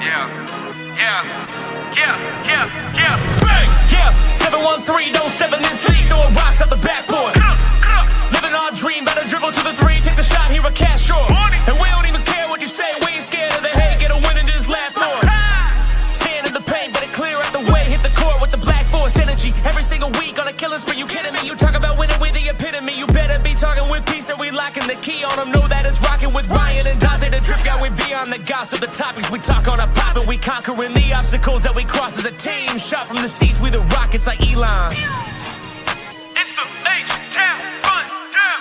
Bang! Yeah, 713, don't step in this league, throwing rocks at the backboard. Living our dream, better dribble to the three, take the shot, here a cash short. And we don't even care what you say, we ain't scared of the hate, get a win in this last board. Stand in the paint, better clear out the way, hit the court with the black force energy. Every single week on a killing spree, you kidding me? You talk about winning with the epitome, you better be talking with peace and we locking the key on them. Know that it's rocking with Ryan and Donte, the drip guy, we beyond the gossip, the topics we talk on a pop, and we conquering the obstacles that we cross as a team. Shot from the seats, we the Rockets like Elon. It's the H-Town rundown.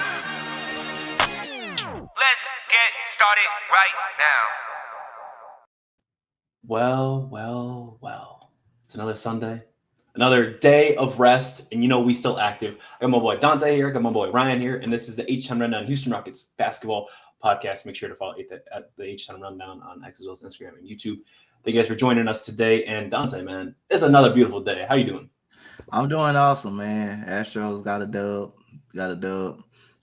Let's get started right now. Well. It's another Sunday, another day of rest, and we still active. I got my boy Donte here, I got my boy Ryan here, and this is the H-Town Rundown Houston Rockets basketball podcast. Make sure to follow at the H-Town Rundown on X as well as Instagram and YouTube. Thank you guys for joining us today. And Donte, man, it's another beautiful day. How you doing? I'm doing awesome, man. Astros got a dub.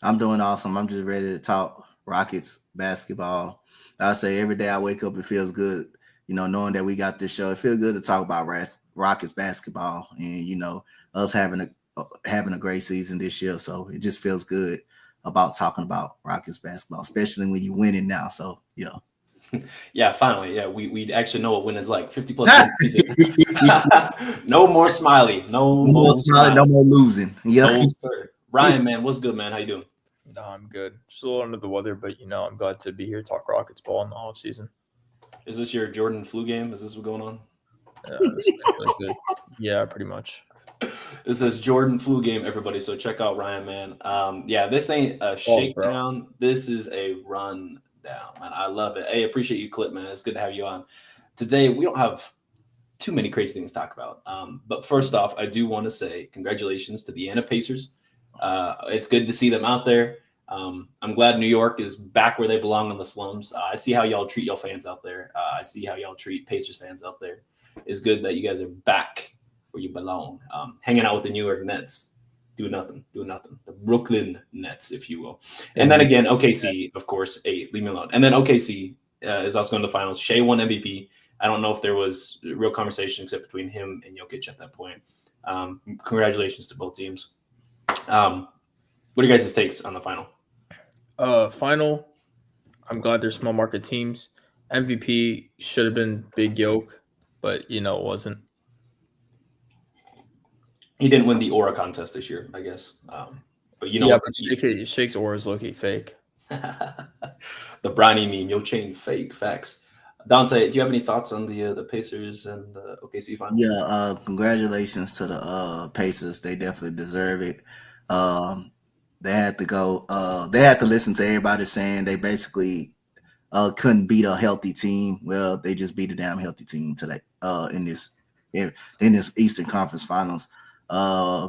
I'm doing awesome. I'm just ready to talk Rockets basketball. I say every day I wake up, it feels good, knowing that we got this show. It feels good to talk about Rockets basketball and, us having a great season this year. So it just feels good about talking about Rockets basketball, especially when you're winning now. So, yeah. Yeah, finally. Yeah, we actually know what winning's like. 50 plus season. No more smiley. No more smiley. No more losing. Yeah. No, Ryan, man, what's good, man? How you doing? No, I'm good. Just a little under the weather, but I'm glad to be here to talk Rockets ball in the off season. Is this your Jordan flu game? Is this what's going on? Really good. Yeah, pretty much. This is Jordan flu game, everybody. So check out Ryan, man. This ain't a shakedown. This is a run down, man. I love it. Hey, appreciate you, Clip, man. It's good to have you on. Today, we don't have too many crazy things to talk about. But first off, I do want to say congratulations to the Indiana Pacers. It's good to see them out there. I'm glad New York is back where they belong in the slums. I see how y'all treat y'all fans out there. I see how y'all treat Pacers fans out there. It's good that you guys are back where you belong, hanging out with the New York Nets. Do nothing. The Brooklyn Nets, if you will. And then again, OKC, of course, leave me alone. And then OKC is also going to the finals. Shea won MVP. I don't know if there was a real conversation except between him and Jokic at that point. Congratulations to both teams. What are you guys' takes on the final? Final, I'm glad they're small market teams. MVP should have been Big Yoke, but it wasn't. He didn't win the Aura contest this year, I guess. But Shake's Aura is low-key fake. The Brownie meme, your chain fake, facts. Donte, do you have any thoughts on the Pacers and OKC final? Yeah, congratulations to the Pacers. They definitely deserve it. They had to go. They had to listen to everybody saying they basically couldn't beat a healthy team. Well, they just beat a damn healthy team today in this Eastern Conference Finals.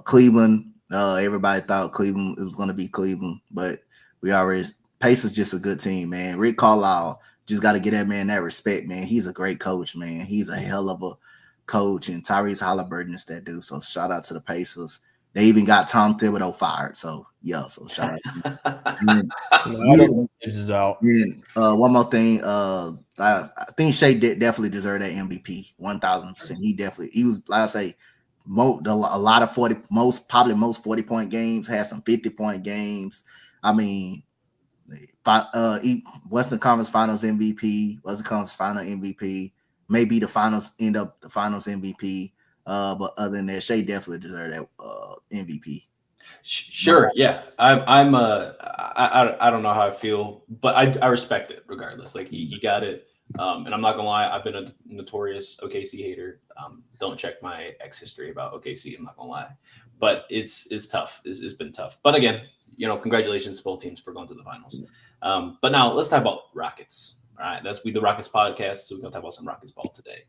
Cleveland, everybody thought Cleveland, it was going to be Cleveland, but Pacers just a good team, man. Rick Carlisle, just got to get that man that respect, man. He's a great coach, man. He's a hell of a coach, and Tyrese Halliburton is that dude. So shout out to the Pacers. They even got Tom Thibodeau fired. So yeah, so shout out to him. Is out. And one more thing, I think Shea definitely deserved that MVP 1000%. He was, like I say, most 40-point games, had some 50-point games. I mean, Western Conference Finals MVP, Western Conference Final MVP, maybe the finals end up the finals MVP. But other than that, Shea definitely deserved that MVP. Sure, yeah. I don't know how I feel, but I respect it regardless. Like he got it. And I'm not gonna lie, I've been a notorious OKC hater. Don't check my ex history about OKC. I'm not gonna lie, but it's tough. It's been tough. But again, congratulations to both teams for going to the finals. But now let's talk about Rockets. All right, that's We the Rockets podcast. So we're gonna talk about some Rockets ball today.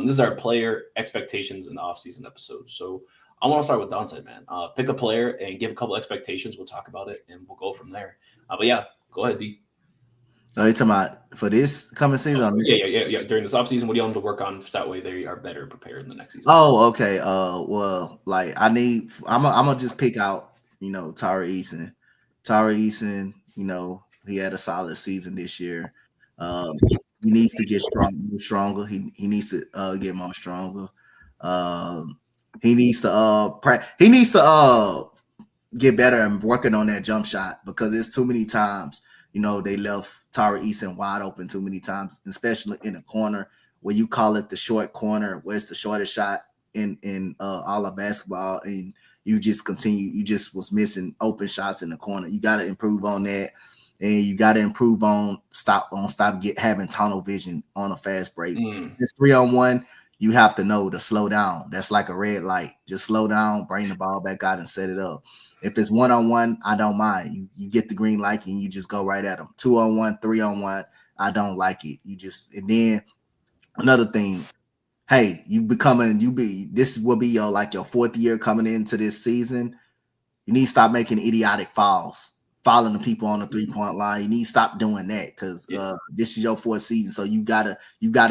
This is our player expectations in the offseason episode. So I want to start with Donte, man. Pick a player and give a couple expectations. We'll talk about it and we'll go from there. But yeah, go ahead, D. Are you talking about for this coming season? Yeah. During this offseason, what do you want them to work on? So that way they are better prepared in the next season. Oh, okay. Well, like I'm gonna just pick out, Tari Eason. Tari Eason, he had a solid season this year. He needs to get stronger. He needs to get more stronger. He needs to get better and working on that jump shot, because it's too many times, they left Tari Eason wide open too many times, especially in the corner where you call it the short corner, where it's the shortest shot in all of basketball, and you just was missing open shots in the corner. You got to improve on that, and you got to improve on having tunnel vision on a fast break. It's 3-on-1. You have to know to slow down. That's like a red light. Just slow down, bring the ball back out, and set it up. If it's 1-on-1, I don't mind. You get the green light and you just go right at them. 2-on-1, 3-on-1, I don't like it. And then another thing, hey, this will be your fourth year coming into this season. You need to stop making idiotic fouls, fouling the people on the 3-point line. You need to stop doing that, because this is your fourth season. So you gotta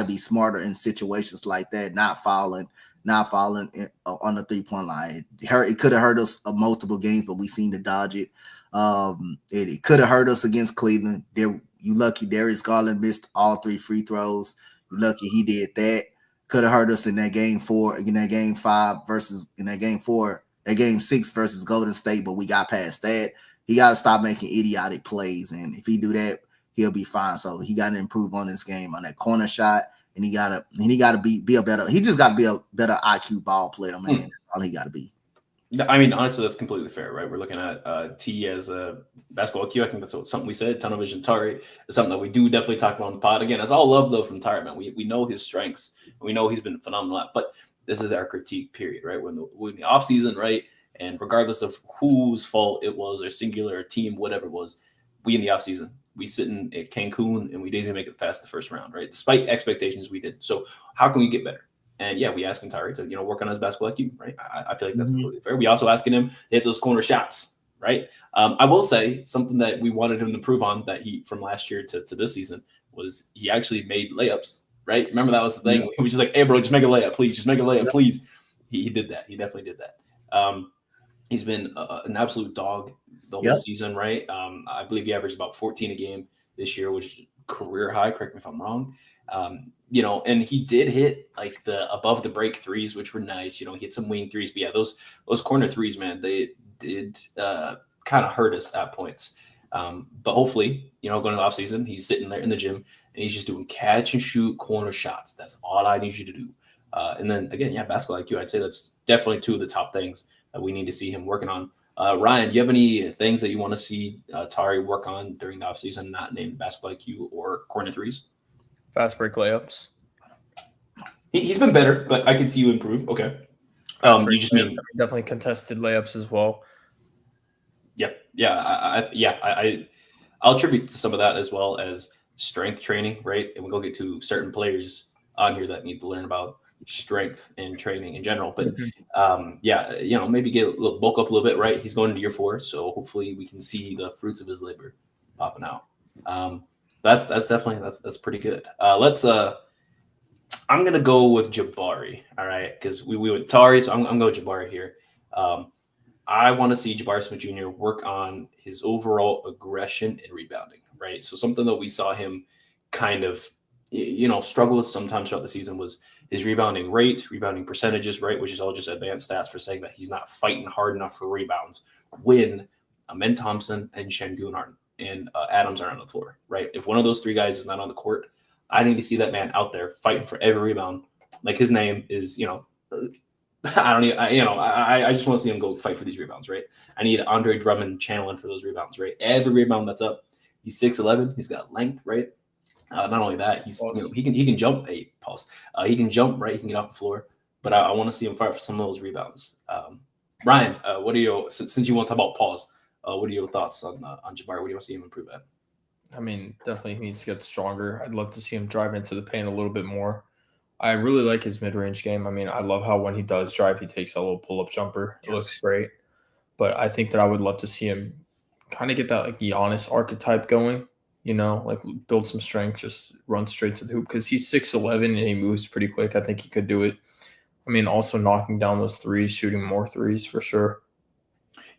be smarter in situations like that, not fouling on the 3-point line. It could have hurt us multiple games, but we seem to dodge it. It could have hurt us against Cleveland. You lucky Darius Garland missed all 3 free throws. You lucky he did that. Could have hurt us in that game 4, in that game 5 versus in that game 4, that game 6 versus Golden State, but we got past that. He got to stop making idiotic plays, and if he do that, he'll be fine. So he got to improve on this game on that corner shot, and he got to be a better. He just got to be a better IQ ball player, man. That's all he got to be. I mean, honestly, that's completely fair, right? We're looking at T as a basketball IQ. I think that's something we said. Tunnel vision, Tari is something that we do definitely talk about on the pod. Again, that's all love, though, from Tari, man. We know his strengths. We know he's been phenomenal at, but this is our critique period, right? When the offseason, right? And regardless of whose fault it was, or singular, or team, whatever it was, we in the offseason, we sitting at Cancun and we didn't even make it past the first round, right? Despite expectations, we did. So how can we get better? And yeah, we asking Tari to work on his basketball IQ, right? I feel like that's completely fair. We also asking him to hit those corner shots, right? I will say something that we wanted him to improve on that he from last year to this season was he actually made layups, right? Remember that was the thing. He was just like, "Hey, bro, just make a layup, please. Just make a layup, please." He did that. He definitely did that. He's been an absolute dog the whole season, right? I believe he averaged about 14 a game this year, which is career high. Correct me if I'm wrong. And he did hit like the above the break threes, which were nice. He hit some wing threes, but yeah, those corner threes, man, they did kind of hurt us at points. But hopefully, going to the offseason, he's sitting there in the gym and he's just doing catch and shoot corner shots. That's all I need you to do. And then again, basketball IQ, I'd say that's definitely 2 of the top things that we need to see him working on. Ryan, do you have any things that you want to see Tari work on during the offseason, not named basketball IQ or corner threes? Fast break layups. He's been better, but I can see you improve. Okay. You just mean definitely contested layups as well. Yep. I'll attribute to some of that as well as strength training, right? And we'll go get to certain players on here that need to learn about strength and training in general. But maybe get a little bulk up a little bit, right? He's going into year 4, so hopefully we can see the fruits of his labor popping out. That's definitely that's pretty good. I'm gonna go with Jabari, all right, because we went Tari, so I'm going with Jabari here. I want to see Jabari Smith Jr. work on his overall aggression and rebounding, right? So something that we saw him kind of struggle with sometimes throughout the season was his rebounding rate, rebounding percentages, right, which is all just advanced stats for saying that he's not fighting hard enough for rebounds when Amen Thompson and Şengün and Adams are on the floor, right? If one of those 3 guys is not on the court, I need to see that man out there fighting for every rebound. Like his name is, I just want to see him go fight for these rebounds, right? I need Andre Drummond channeling for those rebounds, right? Every rebound that's up. He's 6'11". He's got length, right? Not only that, he's he can jump. He can jump, right? He can get off the floor. But I want to see him fight for some of those rebounds. Ryan, what are your since you want to talk about pause? What are your thoughts on Jabari? What do you want to see him improve at? I mean, definitely he needs to get stronger. I'd love to see him drive into the paint a little bit more. I really like his mid-range game. I mean, I love how when he does drive, he takes a little pull-up jumper. It looks great. But I think that I would love to see him kind of get that like Giannis archetype going, like build some strength, just run straight to the hoop because he's 6'11" and he moves pretty quick. I think he could do it. I mean, also knocking down those threes, shooting more threes for sure.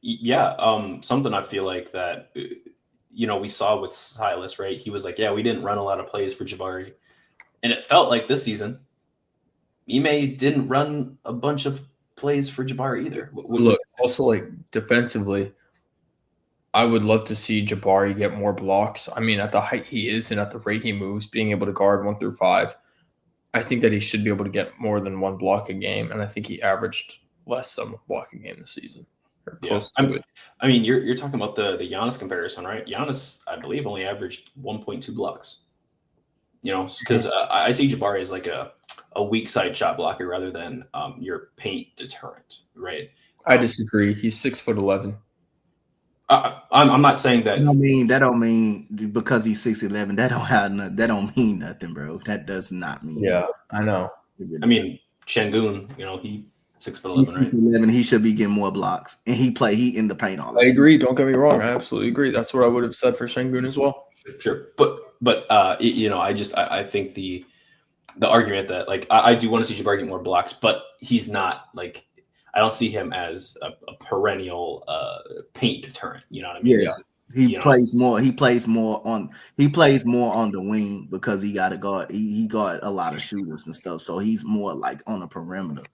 Yeah, something I feel like that, we saw with Silas, right? He was like, we didn't run a lot of plays for Jabari And it felt like this season, Ime didn't run a bunch of plays for Jabari either. Look, also like defensively, I would love to see Jabari get more blocks. I mean, at the height he is and at the rate he moves, being able to guard 1 through 5, I think that he should be able to get more than 1 block a game. And I think he averaged less than 1 block a game this season. Or close to it. I mean, you're talking about the Giannis comparison, right? Giannis, I believe, only averaged 1.2 blocks. You know, because I see Jabari as like a weak side shot blocker rather than your paint deterrent, right? I disagree. He's 6'11". I'm not saying that. That don't mean because he's 6'11". That don't mean nothing, bro. That does not mean. Yeah, I know. I mean, Şengün, you know, he 6'11", right? 6'11". He should be getting more blocks, and he in the paint all. I agree. Don't get me wrong. I absolutely agree. That's what I would have said for Şengün as well. Sure, but you know, I think the argument that like I do want to see Jabari get more blocks, but he's not like. I don't see him as a perennial paint deterrent. You know what I mean? Yes, he plays more. He plays more on the wing because he got to guard. He guard a lot of shooters and stuff, so he's more like on the perimeter.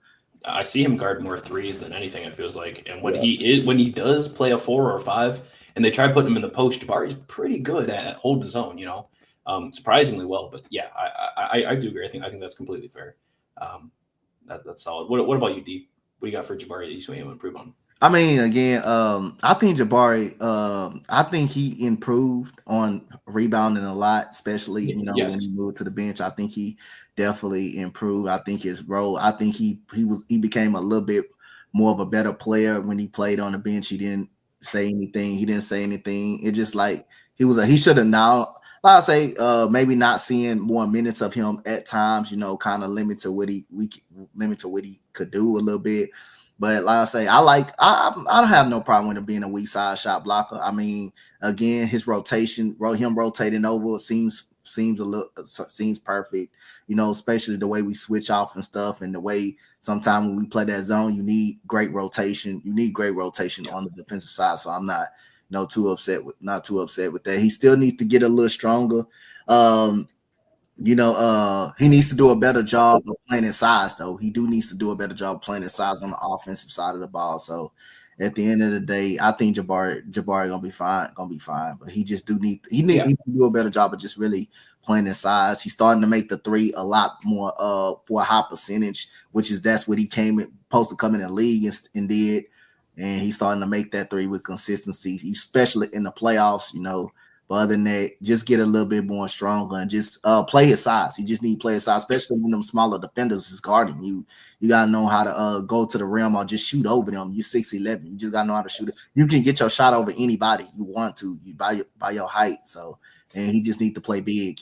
I see him guard more threes than anything. It feels like, and when he does play a 4 or a 5, and they try putting him in the post, Jabari's pretty good at holding his own. You know, surprisingly well. But yeah, I do agree. I think that's completely fair. That's solid. What about you, D? What do you got for Jabari that you want him to improve on? I mean, again, I think Jabari, I think he improved on rebounding a lot, especially, you know, when he moved to the bench. I think he definitely improved. I think his role, I think he became a little bit more of a better player when he played on the bench. He didn't say anything. It just like he should have now. I say maybe not seeing more minutes of him at times, you know, kind of limit to what he could do a little bit. But like I say, I don't have no problem with him being a weak side shot blocker. I mean, again, his rotation, him rotating over seems perfect, you know, especially the way we switch off and stuff, and the way sometimes when we play that zone, you need great rotation. You need great rotation on the defensive side. So I'm not too upset with that. He still needs to get a little stronger. He needs to do a better job of playing in size, though. He needs to do a better job playing in size on the offensive side of the ball. So at the end of the day, I think Jabari gonna be fine. But he just needs to do a better job of just really playing in size. He's starting to make the 3 a lot more for a high percentage, that's what he supposed to come in the league and did. And he's starting to make that 3 with consistency, especially in the playoffs, you know. But other than that, just get a little bit more stronger and just play his size. He just need to play his size, especially when them smaller defenders is guarding you. You got to know how to go to the rim or just shoot over them. You're 6'11". You just got to know how to shoot it. You can get your shot over anybody you want to by your height. So, and he just need to play big.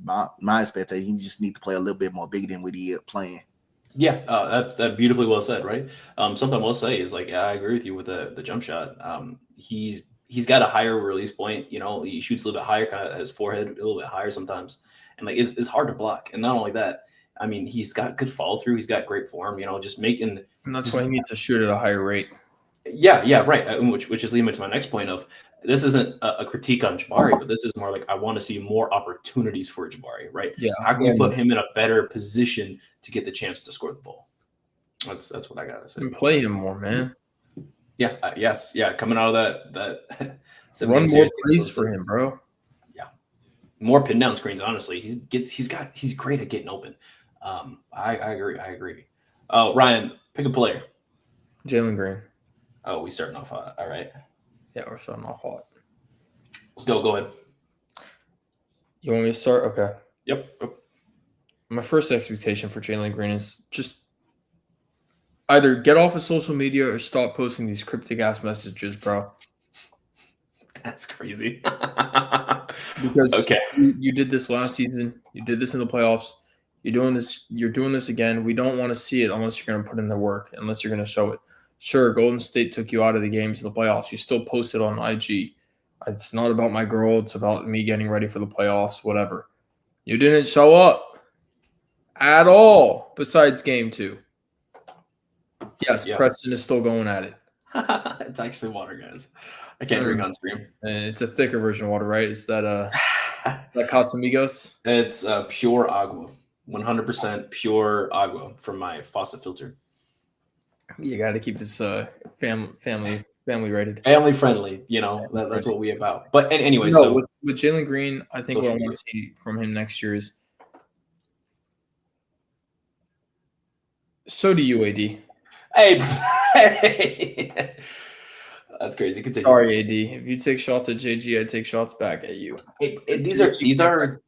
My expectation, he just need to play a little bit more big than what he is playing. Yeah, that beautifully well said, right? Something I will say is like, I agree with you with the jump shot. He's got a higher release point. You know, he shoots a little bit higher, kind of his forehead a little bit higher sometimes, and like it's hard to block. And not only that, I mean, he's got good follow through. He's got great form. You know, just making. And that's why he needs to shoot at a higher rate. Yeah, right. Which is leading me to my next point of this isn't a critique on Jabari, but this is more like I want to see more opportunities for Jabari, right? Yeah. How can we put him in a better position to get the chance to score the ball? That's what I gotta say. And play him more, man. Yeah. Yes. Yeah. Coming out of that run more plays for him, bro. Yeah. More pin down screens. Honestly, he's great at getting open. I agree. Oh, Ryan, pick a player. Jalen Green. Oh, we starting off hot. All right. Yeah, we're starting off hot. Let's go. Go ahead. You want me to start? Okay. Yep. My first expectation for Jalen Green is just either get off of social media or stop posting these cryptic ass messages, bro. That's crazy. Because you did this last season. You did this in the playoffs. You're doing this again. We don't want to see it unless you're going to put in the work, unless you're going to show it. Sure, Golden State took you out of the games in the playoffs. You still posted on IG. It's not about my girl. It's about me getting ready for the playoffs, whatever. You didn't show up at all besides game 2. Yes, yeah. Preston is still going at it. It's actually water, guys. I can't drink on stream. It's a thicker version of water, right? Is that Casamigos? It's pure agua. 100% pure agua from my faucet filter. You got to keep this family rated. Family friendly, that's what we about. But anyway, No, so with Jalen Green, I think what I social want to see from him next year is. So do you, AD. Hey, that's crazy. Continue. Sorry, AD. If you take shots at JG, I take shots back at you. These are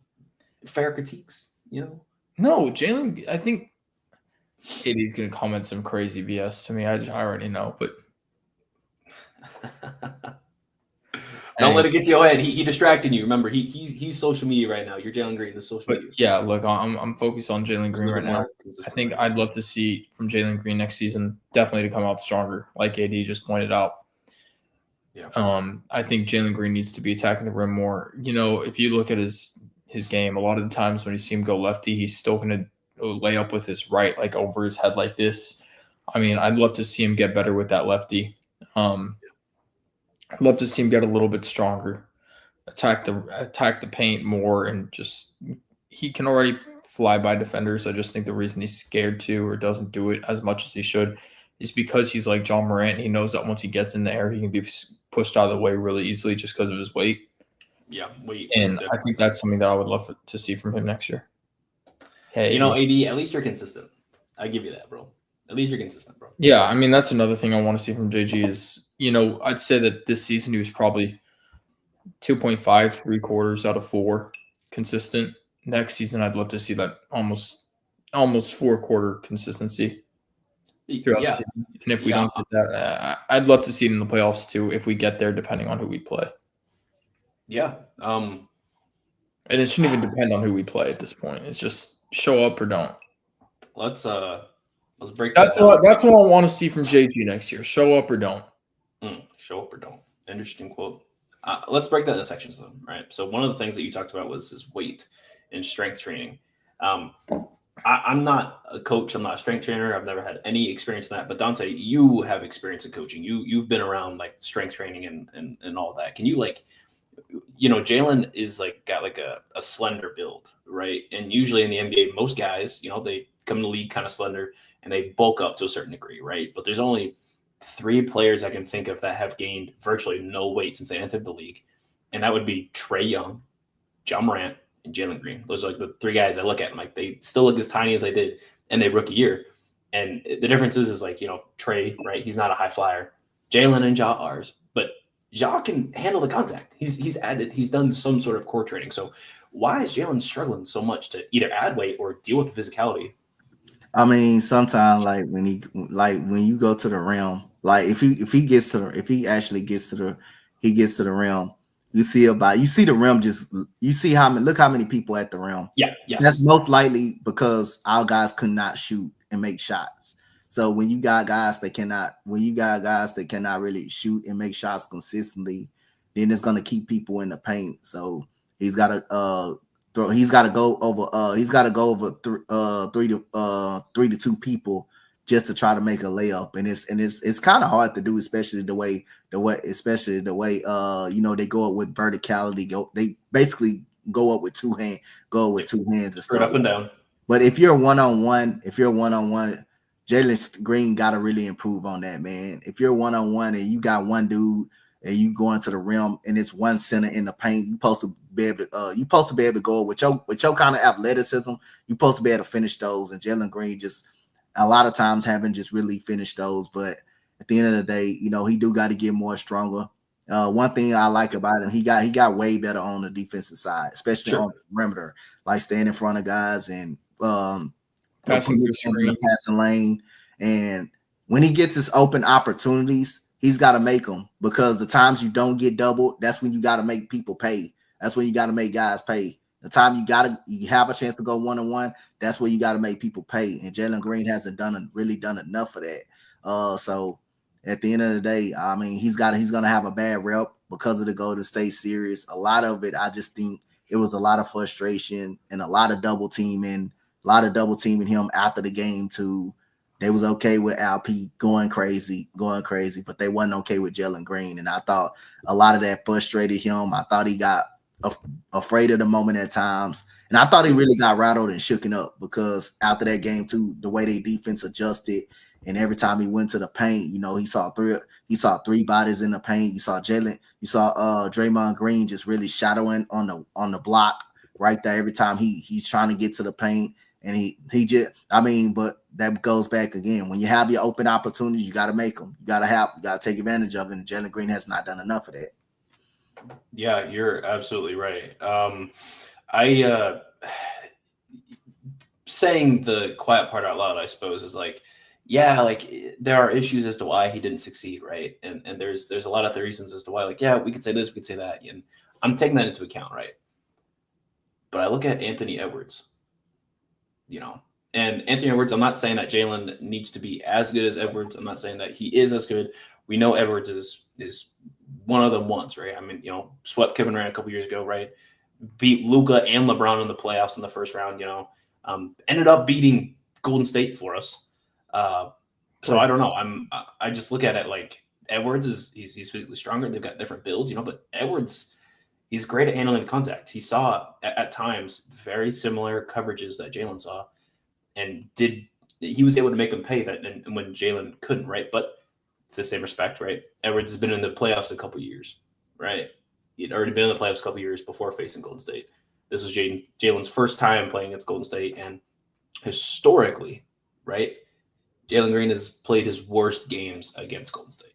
fair critiques, No, Jalen. I think AD's gonna comment some crazy BS to me. I already know, but don't let it get to your head. He distracting you. Remember, he's social media right now. You're Jalen Green, the social media. Yeah, look, I'm focused on Jalen Green right now. I think I'd love to see from Jalen Green next season definitely to come out stronger, like AD just pointed out. Yeah. I think Jalen Green needs to be attacking the rim more. If you look at his game, a lot of the times when you see him go lefty, he's still going to lay up with his right, like over his head like this. I mean, I'd love to see him get better with that lefty. I'd love to see him get a little bit stronger, attack the paint more, and just he can already fly by defenders. I just think the reason he's scared to or doesn't do it as much as he should is because he's like John Morant. He knows that once he gets in the air, he can be pushed out of the way really easily just because of his weight. Yeah, and I think that's something that I would love to see from him next year. Hey, AD, at least you're consistent. I give you that, bro. At least you're consistent, bro. Yeah, I mean, that's another thing I want to see from JG is, I'd say that this season he was probably 2.5, 3/4 out of 4 consistent. Next season, I'd love to see that almost 4/4 consistency throughout the season. And if we don't get that, I'd love to see it in the playoffs too, if we get there, depending on who we play. Yeah. And it shouldn't even depend on who we play at this point. It's just show up or don't. Let's break that down. That's what I want to see from JG next year. Show up or don't. Show up or don't. Interesting quote. Let's break that into sections though. Right. So one of the things that you talked about was his weight and strength training. I'm not a coach. I'm not a strength trainer. I've never had any experience in that. But Donte, you have experience in coaching. You've been around like strength training and all that. Can you Jalen is got a slender build, right? And usually in the NBA, most guys, they come in the league kind of slender and they bulk up to a certain degree, right? But there's only 3 players I can think of that have gained virtually no weight since they entered the league. And that would be Trae Young, John Morant, and Jalen Green. Those are the 3 guys I look at. And they still look as tiny as they did in their rookie year. And the difference is Trae, right? He's not a high flyer. Jalen and Ja are, but Ja can handle the contact. He's done some sort of core training. So why is Jalen struggling so much to either add weight or deal with the physicality? I mean, sometimes when you go to the rim, if he actually gets to the rim, you see the rim look how many people at the rim. Yeah, yes. That's most likely because our guys could not shoot and make shots. So when you got guys that cannot really shoot and make shots consistently, then it's gonna keep people in the paint. So he's gotta go over 3 to 2 people just to try to make a layup, and it's kind of hard to do, especially the way they go up with verticality. They basically go up with 2 hands and stuff up and down. But if you're one-on-one, Jalen Green got to really improve on that, man. If you're one-on-one and you got one dude and you going to the rim and it's one center in the paint, you're supposed to be able to go with your kind of athleticism. You're supposed to be able to finish those. And Jalen Green just a lot of times haven't just really finished those. But at the end of the day, he do got to get more stronger. One thing I like about him, he got way better on the defensive side, especially on the perimeter, like staying in front of guys and passing in the passing lane. And when he gets his open opportunities, he's got to make them, because the times you don't get doubled, that's when you got to make people pay. That's when you got to make guys pay. The time you have a chance to go one-on-one, that's where you got to make people pay. And Jalen Green hasn't really done enough of that. So at the end of the day, I mean, he's going to have a bad rep because of the Golden State series. A lot of it, I just think it was a lot of frustration and a lot of double teaming him after the game too. They was okay with Alp going crazy, but they wasn't okay with Jalen Green. And I thought a lot of that frustrated him. I thought he got afraid of the moment at times. And I thought he really got rattled and shooken up because after that game too, the way they defense adjusted, and every time he went to the paint, he saw three bodies in the paint. You saw Draymond Green just really shadowing on the block right there every time he's trying to get to the paint. And but that goes back again. When you have your open opportunities, you got to make them. You got to take advantage of it. And Jalen Green has not done enough of that. Yeah, you're absolutely right. Saying the quiet part out loud, I suppose, is like, yeah, like there are issues as to why he didn't succeed, right? And there's a lot of the reasons as to why, like, yeah, we could say this, we could say that, and I'm taking that into account, right? But I look at Anthony Edwards, and Anthony Edwards. I'm not saying that Jalen needs to be as good as Edwards. I'm not saying that he is as good. We know Edwards is one of the ones, right? I mean, swept Kevin Durant a couple years ago, right? Beat Luka and LeBron in the playoffs in the first round, ended up beating Golden State for us. So I don't know. I just look at it like Edwards he's physically stronger. They've got different builds, but Edwards, he's great at handling the contact. He saw at times very similar coverages that Jalen saw, and he was able to make them pay that, and when Jalen couldn't, right? But to the same respect, right? Edwards has been in the playoffs a couple years, right? He'd already been in the playoffs a couple years before facing Golden State. This was Jalen's first time playing against Golden State, and historically, right, Jalen Green has played his worst games against Golden State.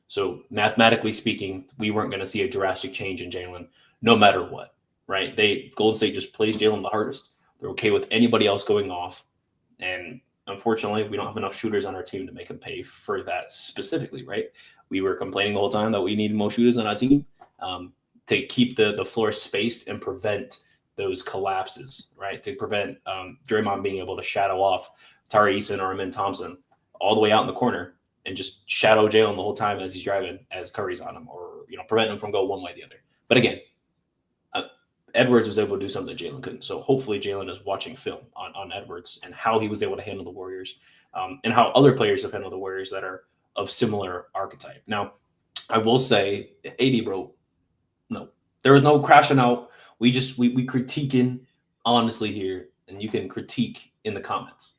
So mathematically speaking, we weren't going to see a drastic change in Jalen no matter what, right? Golden State just plays Jalen the hardest. They're okay with anybody else going off, and unfortunately, we don't have enough shooters on our team to make them pay for that specifically, right? We were complaining the whole time that we needed more shooters on our team to keep the floor spaced and prevent those collapses, right? To prevent Draymond being able to shadow off Tari Eason or Amin Thompson all the way out in the corner and just shadow Jalen the whole time as he's driving, as Curry's on him, or prevent him from going one way or the other. But again, Edwards was able to do something Jalen couldn't. So hopefully Jalen is watching film on Edwards and how he was able to handle the Warriors, and how other players have handled the Warriors that are of similar archetype. Now, I will say, AD, bro, no, there was no crashing out. We critiquing honestly here, and you can critique in the comments.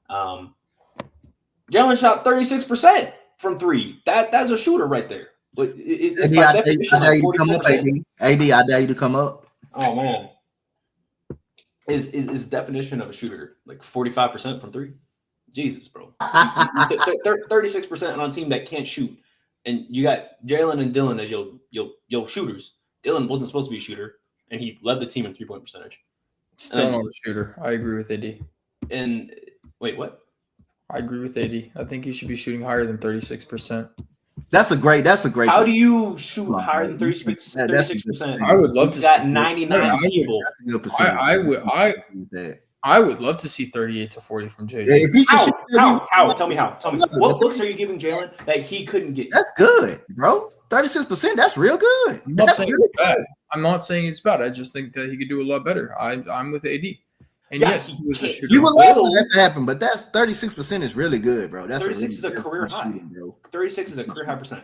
Jalen shot 36% from three. That's a shooter right there. But it's by definition like 40%. AD, I dare you to come up. Oh man, is definition of a shooter like 45% from three? Jesus, bro, 36% on a team that can't shoot, and you got Jalen and Dylan as your shooters. Dylan wasn't supposed to be a shooter, and he led the team in 3-point percentage. Still not a shooter. I agree with AD. And wait, what? I agree with AD. I think he should be shooting higher than 36%. That's a great. How do you shoot higher than 36%? I would love to. Got 99 people. I would love to see 38 to 40 from JJ. How? Tell me how. Tell me what looks are you giving Jalen that he couldn't get? That's good, bro. 36%. That's real good. I'm not saying it's bad. I'm not saying it's bad. I just think that he could do a lot better. I'm with AD. And yes, he was a shooter. You would love for that to happen, but that's 36% is really good, bro. That's 36 is a career high. Shooting, bro. 36 is a career high percent.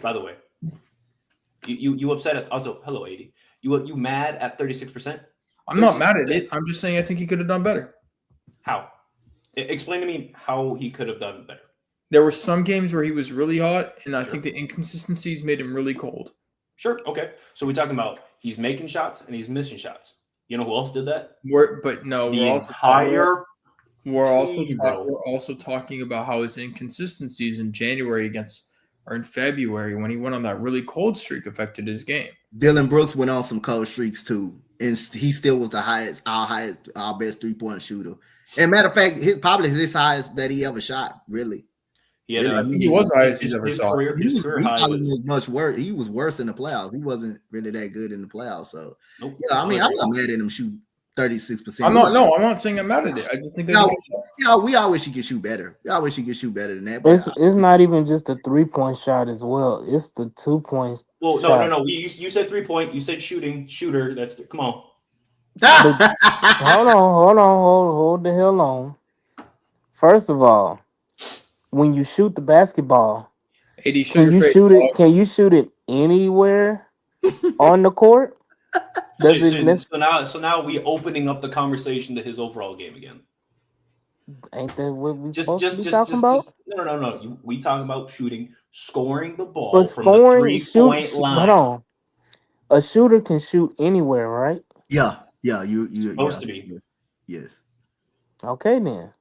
By the way, you upset at also hello AD. You mad at 36%? I'm not mad at it. I'm just saying I think he could have done better. How? Explain to me how he could have done better. There were some games where he was really hot, and I think the inconsistencies made him really cold. Sure. Okay. So we're talking about he's making shots and he's missing shots. You know who else did that? We're also talking about how his inconsistencies in January or in February when he went on that really cold streak affected his game. Dylan Brooks went on some cold streaks too, and he still was our best 3-point shooter. And matter of fact, probably his highest that he ever shot. Really. Yeah, I think he was the highest he's ever shot. His career high was much worse. He was worse in the playoffs. He wasn't really that good in the playoffs. So nope. Yeah, I mean, I'm not mad at him shoot 36%. I'm not saying I'm mad at it. I just think that we always should get shoot better. We always should get shoot better than that. It's not even just a 3-point shot as well. It's the 2 points. Well, no. You said 3-point. You said shooter. Come on. Hold the hell on. First of all, when you shoot the basketball, AD, can you shoot it anywhere on the court? Does it So now we opening up the conversation to his overall game again. ain't that what we Just supposed to be talking about? no. We talking about shooting, scoring the But ball from the scoring, 3-point hold line. on. A shooter can shoot anywhere, right? Yeah, you Supposed yeah, to be. yes. Okay, then.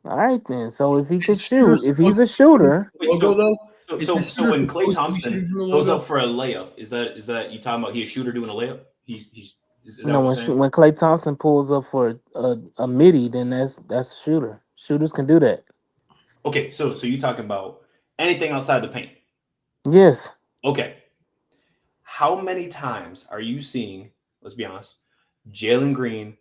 All right, then. So if he can Is shooter shoot, if he's a supposed to be shooter, Wait, logo though? Is the so shooter when Klay supposed to be Thompson shooting from the goes logo? up for a layup, is that you talking about he a shooter doing a layup? Is that no, what you're saying? when Klay Thompson pulls up for a midi, then that's a shooter. Shooters can do that. Okay, so you talking about anything outside the paint? Yes. Okay. How many times are you seeing? Let's be honest. Jalen Green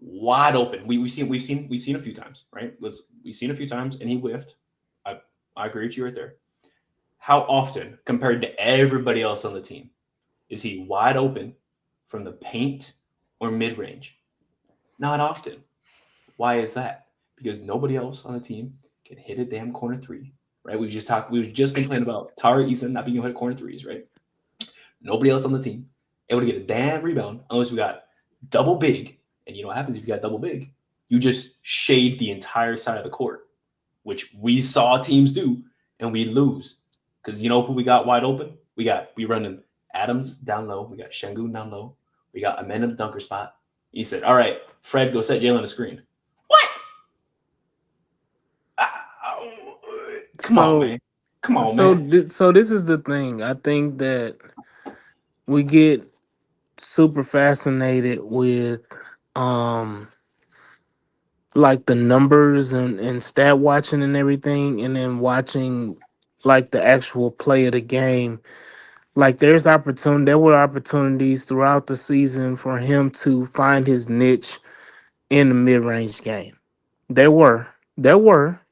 wide open. We've seen a few times, right? We've seen a few times, and he whiffed. I agree with you right there. How often, compared to everybody else on the team, is he wide open from the paint or mid range? Not often. Why is that? Because nobody else on the team can hit a damn corner three, right? We were just complaining about Tari Eason not being able to hit corner threes, right? Nobody else on the team able to get a damn rebound unless we got double big. And you know what happens if you got double big? You just shade the entire side of the court, which we saw teams do, and we lose. Because you know who we got wide open? We running Adams down low. We got Şengün down low. We got Amen in the dunker spot. He said, all right, Fred, go set Jalen a screen. What? Come on, man. Come on, man. So this is the thing. I think that we get super fascinated with like the numbers and stat watching and everything, and then watching like the actual play of the game. Like there were opportunities throughout the season for him to find his niche in the mid-range game. There were.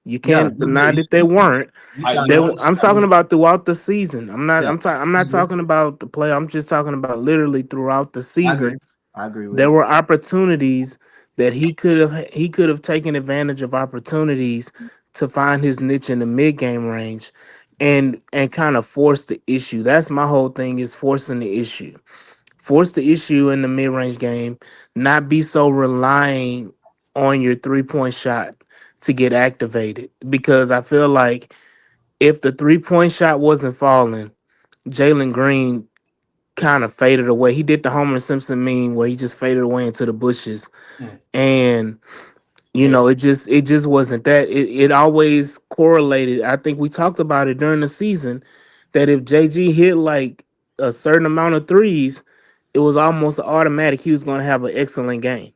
You Yeah, can't deny that they weren't. You know what? I'm talking about throughout the season. Yeah, I'm not talking about the play. I'm just talking about literally throughout the I agree. season. I agree with There you. were opportunities that he could have taken advantage of opportunities to find his niche in the mid game range and kind of force the issue. That's my whole thing, is forcing the issue. Force the issue in the mid range game, not be so relying on your 3-point shot to get activated. Because I feel like if the 3-point shot wasn't falling, Jalen Green kind of faded away. He did the Homer Simpson meme where he just faded away into the bushes. Mm. And it just wasn't that. It always correlated. I think we talked about it during the season that if JG hit like a certain amount of threes, it was almost automatic he was going to have an excellent game.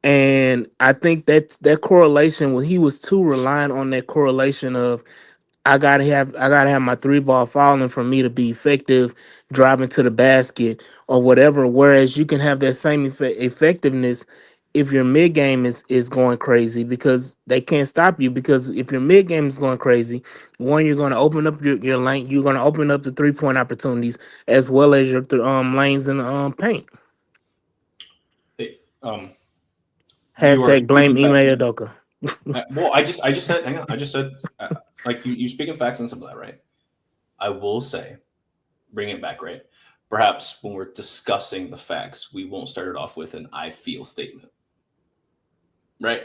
And I think that correlation, he was too reliant on that correlation of I gotta have my 3 ball falling for me to be effective driving to the basket or whatever. Whereas you can have that same effectiveness if your mid game is going crazy, because they can't stop you. Because if your mid game is going crazy, one, you're going to open up your lane. You're going to open up the 3-point opportunities as well as your lanes in the paint. Hey, Hashtag blame Ime Udoka. Well, I just said, hang on. I just said, like you speaking facts and some of that, right? I will say, bring it back, right? Perhaps when we're discussing the facts, we won't start it off with an "I feel" statement, right?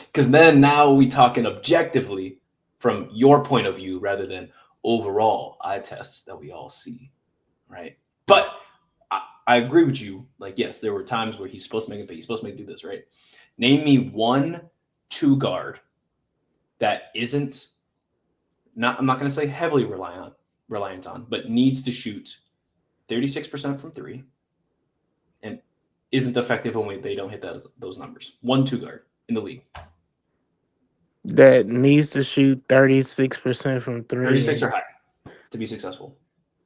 Because then now we talking objectively from your point of view rather than overall eye tests that we all see, right? But I agree with you. Like, yes, there were times where he's supposed to make it, but he's supposed to do this, right? Name me 1-2 guard that isn't not. I'm not going to say heavily reliant on, but needs to shoot 36% from 3 and isn't effective when they don't hit those numbers. 1-2 guard in the league that needs to shoot 36% from 3. 36 or higher to be successful.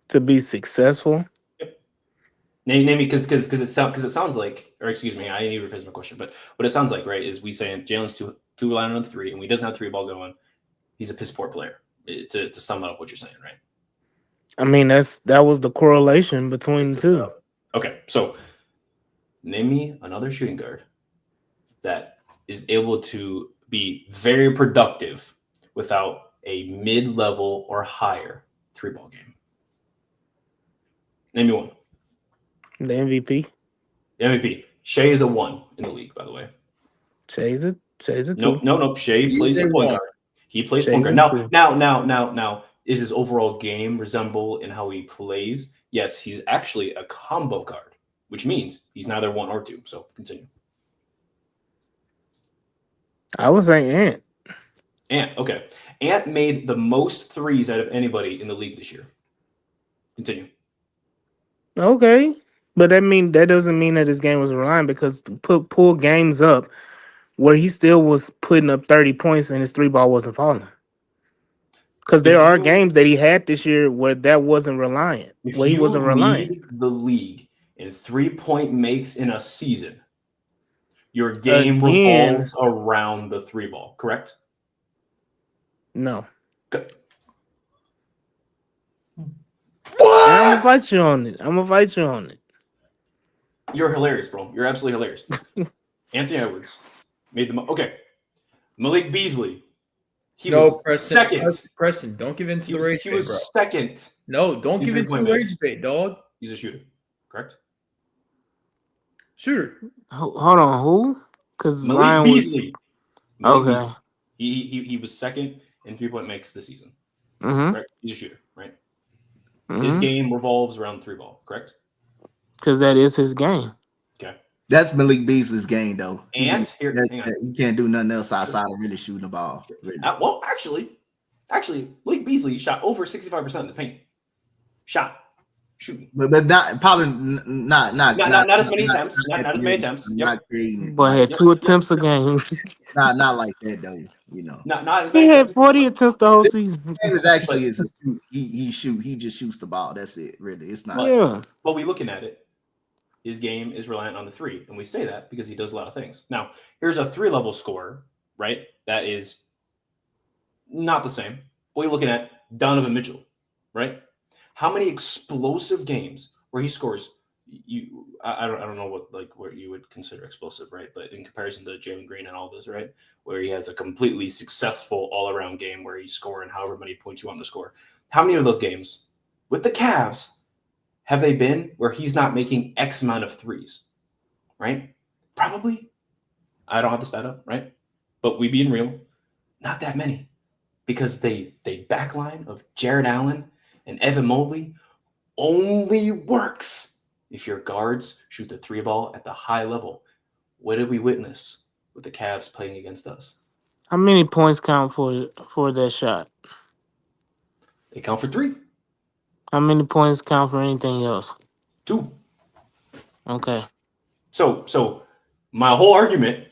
To be successful. Yep. Name me because it sounds like, or excuse me, I need to rephrase my question, but what it sounds like, right, is we saying Jalen's too reliant on the 3 and he doesn't have 3 ball going. He's a piss poor player. To sum up what you're saying, right? I mean, that was the correlation between the two. Okay, so name me another shooting guard that is able to be very productive without a mid-level or higher 3-ball game. Name me one. The MVP. The MVP. Shea is a 1 in the league, by the way. Shay's a Nope, 2. nope. Shea He plays is the a point 1. guard. He plays point Shay's guard. a 2. Now, is his overall game resemble in how he plays? Yes, he's actually a combo guard, which means he's neither 1 or 2. So continue. I would say Ant. Ant, okay. Ant made the most threes out of anybody in the league this year. Continue. Okay. But that doesn't mean that his game was relying because pull games up where he still was putting up 30 points and his 3 ball wasn't falling. Because there are games that he had this year where that wasn't reliant. If Where he you wasn't reliant. lead the league in 3-point makes in a season, your game Again, revolves around the 3 ball, correct? no. Good. And I'm gonna fight you on it. You're hilarious, bro. You're absolutely hilarious. Anthony Edwards made the okay. Malik Beasley. He was Preston, second. Preston, don't give in to He the was, rage he bait, was bro. second. No, don't in give in to the 3-point rage makes. bait, dog. He's a shooter, correct? Shooter. Hold on, who? Because Malik Ryan was Beasley. Malik okay. Beasley. He was second in 3-point makes this season. Mm-hmm. Right? He's a shooter, right? His game revolves around the 3 ball, correct? Because that is his game. Okay. That's Malik Beasley's game, though. And here, hang on. You can't do nothing else outside of really shooting the ball. Really. Well, actually, Malik Beasley shot over 65% in the paint. Shooting. But not probably not as many attempts. Not as many attempps. Not creating. But had 2 attempts a game. Not like that though. You know. Not as He many had attempts. 40 attempts the whole season. It actually is a shoot. He just shoots the ball. That's it. Really, it's not. Yeah. But we looking at it. His game is reliant on the 3, and we say that because he does a lot of things. Now, here's a 3-level scorer, right? That is not the same. We're looking at Donovan Mitchell, right? How many explosive games where he scores? I don't know what you would consider explosive, right? But in comparison to Jalen Green and all this, right, where he has a completely successful all-around game where he's scoring however many points you want him to score. How many of those games with the Cavs have they been where he's not making X amount of threes, right? Probably. I don't have the stat up, right? But we being real, not that many, because they backline of Jared Allen and Evan Mobley only works if your guards shoot the 3 ball at the high level. What did we witness with the Cavs playing against us? How many points count for that shot? They count for 3. How many points count for anything else? 2. Okay. So my whole argument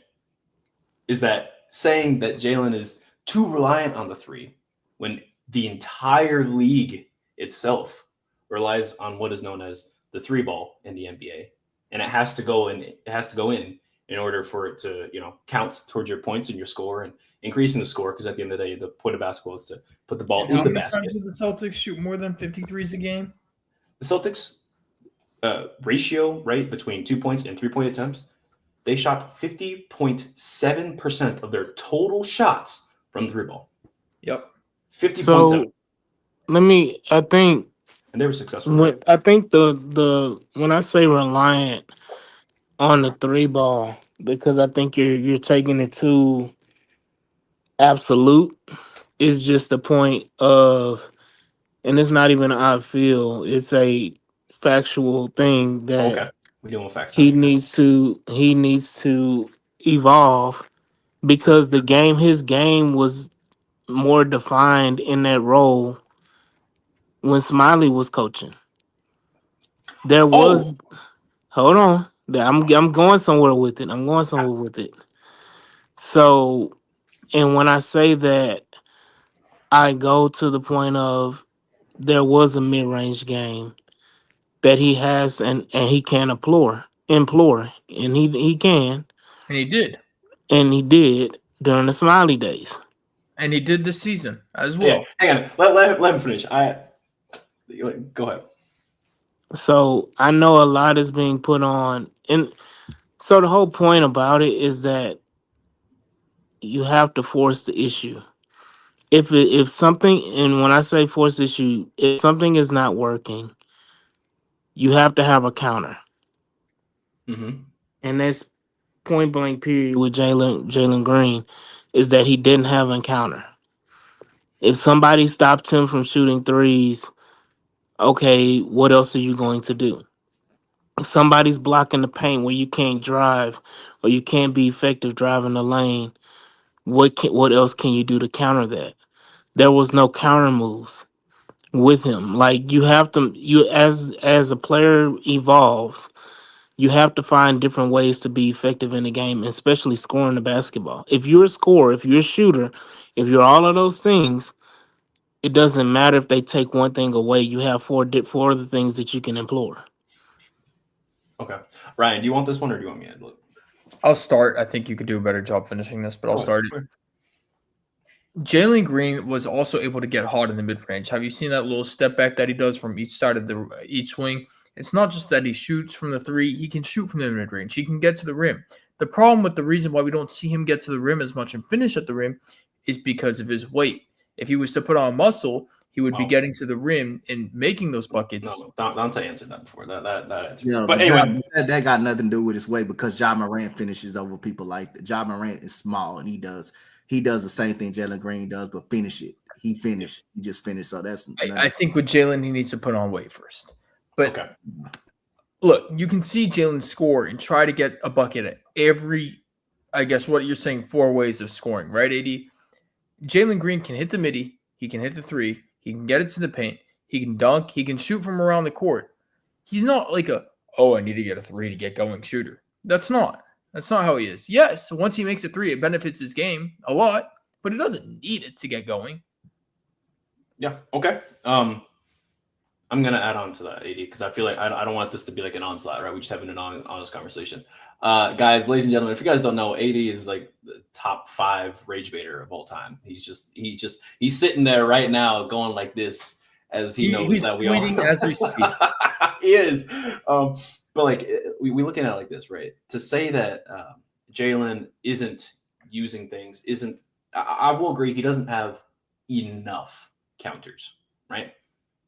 is that saying that Jalen is too reliant on the 3 when the entire league itself relies on what is known as the 3 ball in the NBA, and it has to go in order for it to count towards your points and your score and increasing the score, because at the end of the day, the point of basketball is to put the ball in How the many basket. times did the Celtics shoot more than 53s a game? The Celtics ratio, right, between 2 points and 3-point attempts, they shot 50.7% of their total shots from the 3 ball. Yep. 50.7. So I think And they were successful. I think the when I say reliant on the 3 ball, because I think you're taking it too absolute, is just the point of, and it's not even I feel, it's a factual thing that Okay. We doing facts. he needs to evolve, because his game was more defined in that role when Smiley was coaching. There was hold on. I'm going somewhere with it. So, and when I say that, I go to the point of there was a mid-range game that he has and he can implore, and he can, And he did. and he did during the Smiley days. And he did this season as well. Yeah, hang on. Let him finish. Go ahead. So I know a lot is being put on, and so the whole point about it is that you have to force the issue. If something, and when I say force issue, if something is not working, you have to have a counter. Mm-hmm. And that's point blank period with Jalen Green, is that he didn't have an encounter. If somebody stopped him from shooting threes, okay, what else are you going to do? If somebody's blocking the paint where you can't drive or you can't be effective driving the lane, what else can you do to counter that? There was no counter moves with him. Like you as a player evolves, you have to find different ways to be effective in the game, especially scoring the basketball. If you're a scorer, if you're a shooter, if you're all of those things, it doesn't matter if they take one thing away. You have four other things that you can employ. Okay. Ryan, do you want this one or do you want me to look? I'll start. I think you could do a better job finishing this, but I'll start it. Jalen Green was also able to get hot in the mid-range. Have you seen that little step back that he does from each side of each swing? It's not just that he shoots from the three. He can shoot from the mid-range. He can get to the rim. The problem with the reason why we don't see him get to the rim as much and finish at the rim is because of his weight. If he was to put on muscle, he would be getting to the rim and making those buckets. No, Donte answered that before. That answer. Yeah, but anyway, that got nothing to do with his weight because Ja Morant finishes over people like that. Ja Morant is small and he does the same thing Jalen Green does, but finish it. He just finished. So that's. I think with Jalen, he needs to put on weight first. But okay. Look, you can see Jalen score and try to get a bucket at every, I guess what you're saying, 4 ways of scoring, right, AD? Jalen Green can hit the midi. He can hit the three. He can get it to the paint. He can dunk. He can shoot from around the court. He's not like I need to get a 3 to get going shooter. That's not how he is. Yes, once he makes a 3, it benefits his game a lot, but it doesn't need it to get going. Yeah. Okay. I'm gonna add on to that, AD, because I feel like I don't want this to be like an onslaught, right? We just having an honest conversation. Guys, ladies and gentlemen, if you guys don't know, AD is like the top 5 rage baiter of all time. He's sitting there right now going like this as he knows that we all as we speak. He is. But like we looking at it like this, right? To say that Jalen isn't using things I will agree he doesn't have enough counters, right?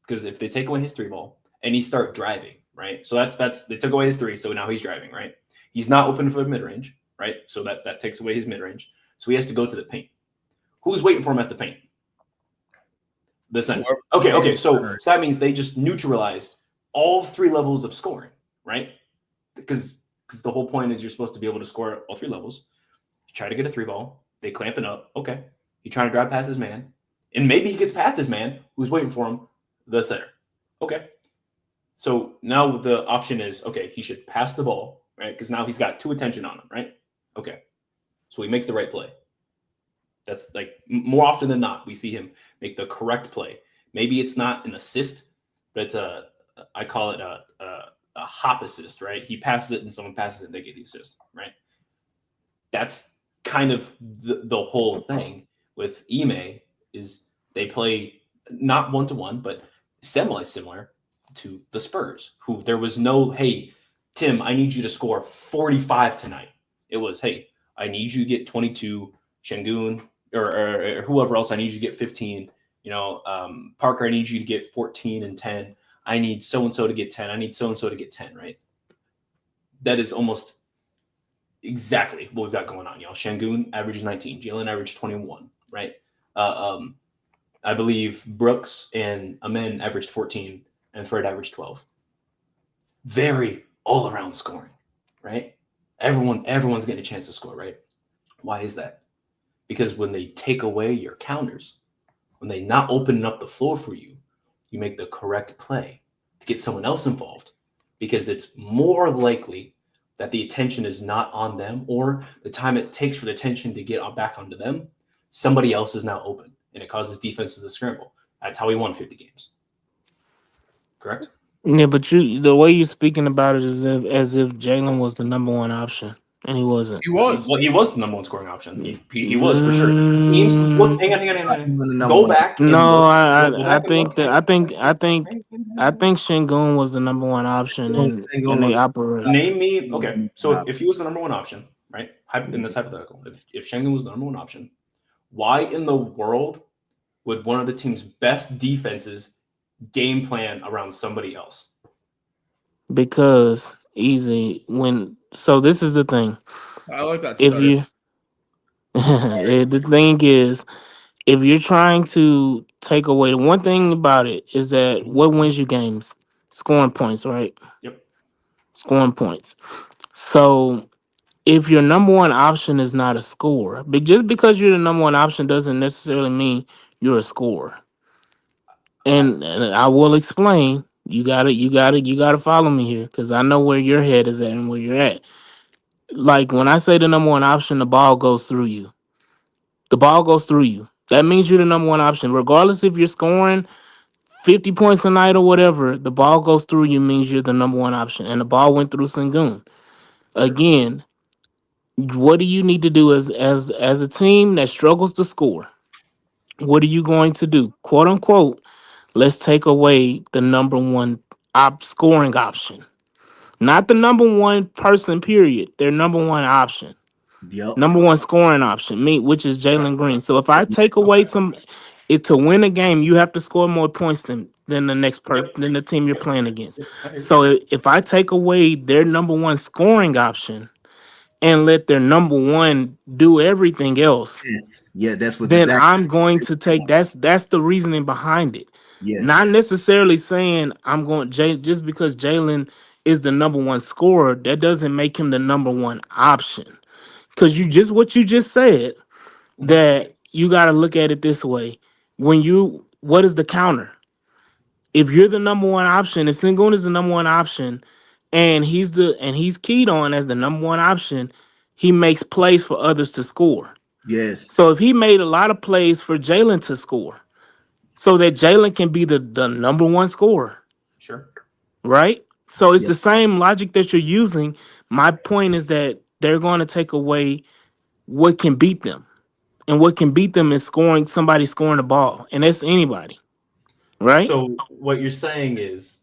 Because if they take away his 3 ball and he start driving, right? So that's they took away his 3, so now he's driving, right? He's not open for the mid-range, right? So that takes away his mid-range. So he has to go to the paint. Who's waiting for him at the paint? The center. Okay. So that means they just neutralized all 3 levels of scoring, right? Because the whole point is you're supposed to be able to score all 3 levels. You try to get a 3 ball. They clamp it up. Okay. He's trying to drive past his man. And maybe he gets past his man who's waiting for him, the center. Okay. So now the option is, okay, he should pass the ball, right? Because now he's got 2 attention on him, right? Okay. So he makes the right play. That's like more often than not, we see him make the correct play. Maybe it's not an assist, but it's I call it a hop assist, right? He passes it and someone passes it and they get the assist, right? That's kind of the whole thing with Ime is they play not 1-to-1, but semi-similar to the Spurs, who there was no, hey, Tim, I need you to score 45 tonight. It was, hey, I need you to get 22, Şengün, or whoever else, I need you to get 15. Parker, I need you to get 14 and 10. I need so-and-so to get 10. I need so-and-so to get 10, right? That is almost exactly what we've got going on, y'all. Şengün averaged 19. Jalen averaged 21, right? I believe Brooks and Amen averaged 14 and Fred averaged 12. Very all-around scoring, right? Everyone's getting a chance to score, right? Why is that? Because when they take away your counters, when they not open up the floor for you, you make the correct play to get someone else involved, because it's more likely that the attention is not on them, or the time it takes for the attention to get back onto them, somebody else is now open, and it causes defenses to scramble. That's how we won 50 games. Correct? Yeah, but the way you're speaking about it is as if Jalen was the number 1 option, and he wasn't. He was. Well, he was the number 1 scoring option. He was for sure. Teams, hang on. Go back. No, I think Şengün was the number 1 option, and they operated. Name me. Okay, so if he was the number 1 option, right? In this hypothetical, if Şengün was the number 1 option, why in the world would one of the team's best defenses game plan around somebody else? Because easy. When so this is the thing. I like that If stutter. you the thing is, if you're trying to take away the one thing about it is that Mhm. what wins you games? Scoring points, right? Yep. Scoring points. So if your number one option is not a scorer, but just because you're the number one option doesn't necessarily mean you're a scorer. I, And I will explain. You gotta follow me here because I know where your head is at and where you're at. Like when I say the number one option, the ball goes through you. The ball goes through you. That means you're the number one option, regardless if you're scoring 50 points a night or whatever. The ball goes through you means you're the number one option, and the ball went through Sengun. sure. Again, what do you need to do as a team that struggles to score? What are you going to do? Quote unquote, let's take away the number one scoring option. Not the number one person, period. Their number one option. Yep. Number one scoring option, me, which is Jalen Green. So if I take away some it to win a game, you have to score more points than the next Yep. person than the team you're playing against. Yep. I hear you. So if I take away their number one scoring option and let their number one do everything else, Yes. Yeah, that's what then exactly. I'm going to take that's the reasoning behind it. Yes. Not necessarily saying I'm going just because Jalen is the number one scorer, that doesn't make him the number one option. Because you just what you just said, Mhm. that you got to look at it this way. What is the counter? If you're the number one option, if Sengun is the number one option, and he's keyed on as the number one option, he makes plays for others to score. Yes. So if he made a lot of plays for Jalen to score, so that Jalen can be the number one scorer, Sure. right? So it's Yep. the same logic that you're using. My point is that they're going to take away what can beat them. And what can beat them is somebody scoring the ball. And that's anybody, right? So what you're saying is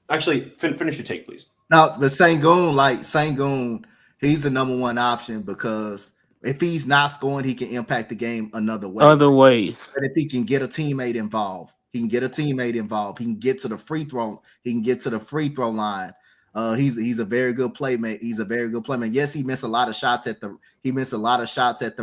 actually finish your take, please. Now, the Sangoon, like Sangoon, he's the number one option because if he's not scoring, he can impact the game another way. Other ways. But if he can get a teammate involved, he can get a teammate involved. He can get to the free throw. He can get to the free throw line. He's a very good playmate. He's a very good playmate. Yes, he missed a lot of shots at the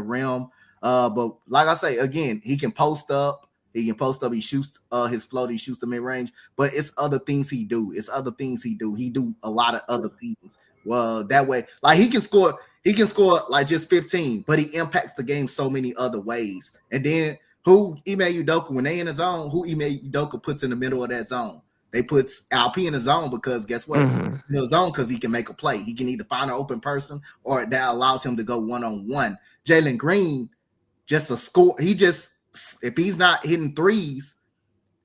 rim. But like I say again, he can post up. He can post up. He shoots his float. He shoots the mid range. But it's other things he do. It's other things he do. He do a lot of other things. Well, that way, like he can score. He can score like just 15, but he impacts the game so many other ways. And then who Ime Udoka, when they in the zone, who Ime Udoka puts in the middle of that zone? They puts Alp in the zone because guess what? Hmm. In the zone because he can make a play. He can either find an open person or that allows him to go one-on-one. Jalen Green, just a score. He just, if he's not hitting threes,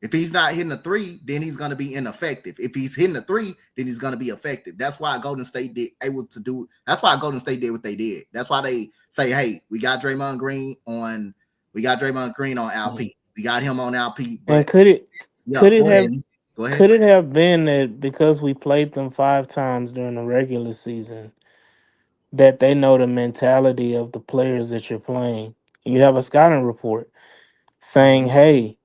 if he's not hitting a three, then he's going to be ineffective. If he's hitting a three, then he's going to be effective. That's why Golden State did able to do. That's why Golden State did what they did. That's why they say, "Hey, we got Draymond Green on. We got Draymond Green on LP. We got him on LP." And But yeah, could it go have ahead. Go ahead. could it have been that because we played them 5 times during the regular season, that they know the mentality of the players that you're playing? You have a scouting report saying, "Hey,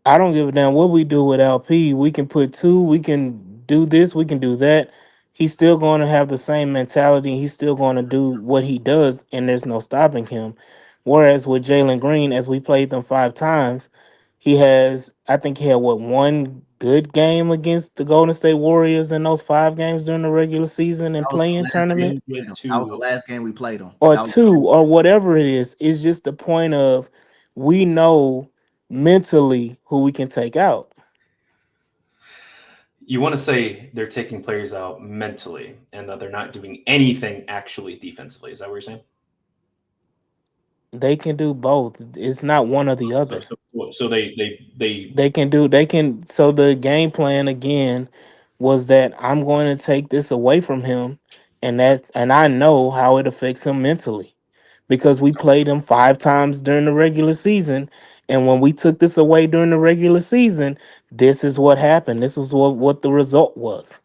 I don't give a damn what we do with LP. We can put two, we can do this, we can do that." He's still going to have the same mentality. He's still going to do what he does, and there's no stopping him. Whereas with Jalen Green, as we played them 5 times, I think he had one good game against the Golden State Warriors in those 5 games during the regular season and That was the playing last game tournament, we Yeah, played him. That was the two. last game we played him. or That was two, or whatever it is. It's just the point of we know mentally who we can take out. You want to say they're taking players out mentally and that they're not doing anything actually defensively. Is that what you're saying? They can do both. It's not one or the So other. so they So the game plan again was that I'm going to take this away from him, and I know how it affects him mentally because we played him 5 times during the regular season, and when we took this away during the regular season, this is what happened. This was what the result was.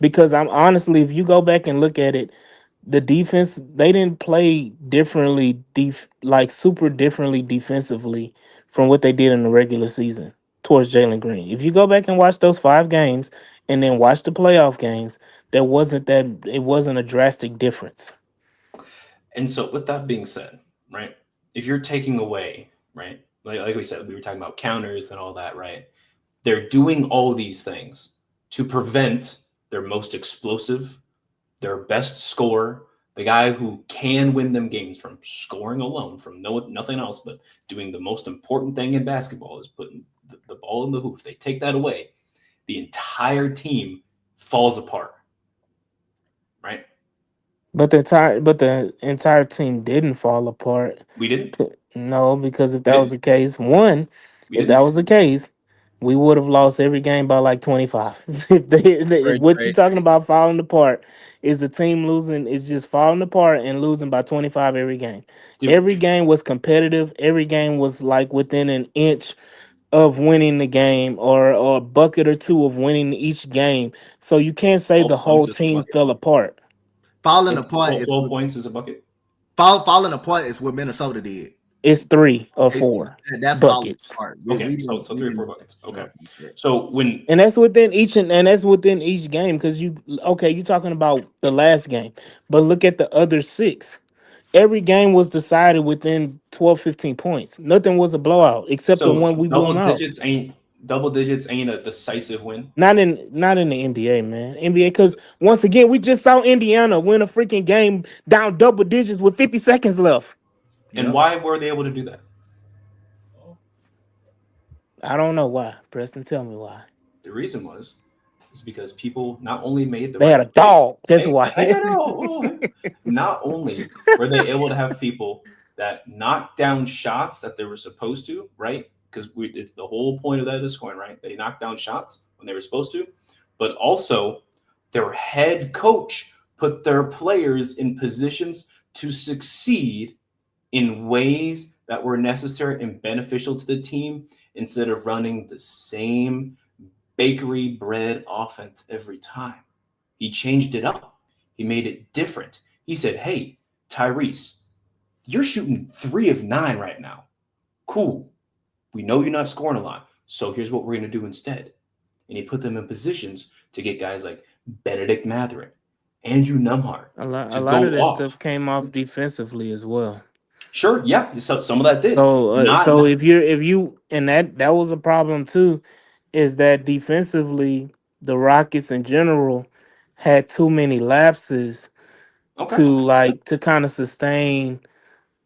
Because I'm honestly, if you go back and look at it, the defense, they didn't play differently, like super differently defensively from what they did in the regular season. towards Jalen Green. If you go back and watch those 5 games and then watch the playoff games, it wasn't a drastic difference. And so, with that being said, right, if you're taking away, right, like we said, we were talking about counters and all that, right? They're doing all these things to prevent their most explosive, their best scorer, the guy who can win them games from scoring alone, from nothing else, but doing the most important thing in basketball is putting the ball in the hoop. If they take that away, the entire team falls apart, right? But the entire team didn't fall apart. We didn't. No, because if We that was didn't. the case, one, We if that didn't. was the case, we would have lost every game by like 25. If Great what you're trade. talking about falling apart is the team losing, is just falling apart and losing by 25 every game. Did, Every game was competitive. Every game was like within an inch of winning the game, or a bucket or two of winning each game. So you can't say the 12 whole points is a team bucket. fell apart. Falling apart is 12 what points is a bucket. falling apart is what Minnesota did. It's 3 or It's, 4 that's falling buckets. apart. Okay, We so didn't. so We 3 or 4 didn't. buckets. Okay, so when And that's within each game, because you're talking about the last game, but look at the other 6. Every game was decided within 12, 15 points. Nothing was a blowout except the so one we blew them out. double digits ain't a decisive win. Not in the NBA, man. NBA, because once again, we just saw Indiana win a freaking game down double digits with 50 seconds left. And Yep. why were they able to do that? I don't know why. Preston, tell me why. The reason was is because people not only made the They had right a plays. dog. That's Hey, why. hang on, not only were they able to have people that knocked down shots that they were supposed to, right? Because it's the whole point of that is scoring, right? They knocked down shots when they were supposed to, but also their head coach put their players in positions to succeed in ways that were necessary and beneficial to the team instead of running the same bakery bread offense every time. He changed it up. He made it different. He said, "Hey, Tyrese, you're shooting 3 of 9 right now. Cool. We know you're not scoring a lot. So here's what we're going to do instead." And he put them in positions to get guys like Benedict Mathurin, Andrew Numhart A to lot go of that off. stuff came off defensively as well. Sure, yeah, so some of that did. So if you and that was a problem too, is that defensively the Rockets in general had too many lapses Okay. to kind of sustain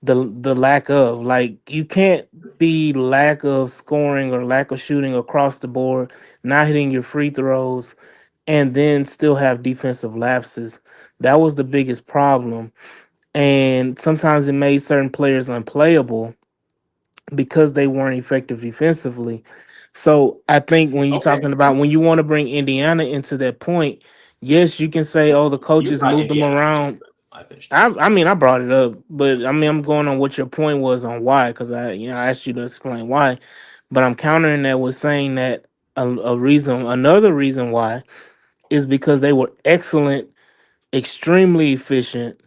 the lack of, like, you can't be lack of scoring or lack of shooting across the board, not hitting your free throws, and then still have defensive lapses. That was the biggest problem, and sometimes it made certain players unplayable because they weren't effective defensively. So I think when you're Okay. talking about, when you want to bring Indiana into that point, yes, you can say, oh, the You coaches brought moved them Indiana into it, around. but I finished I, up. I mean, I brought it up, but I mean, I'm going on what your point was on why, because I asked you to explain why, but I'm countering that with saying that another reason why is because they were excellent, extremely efficient,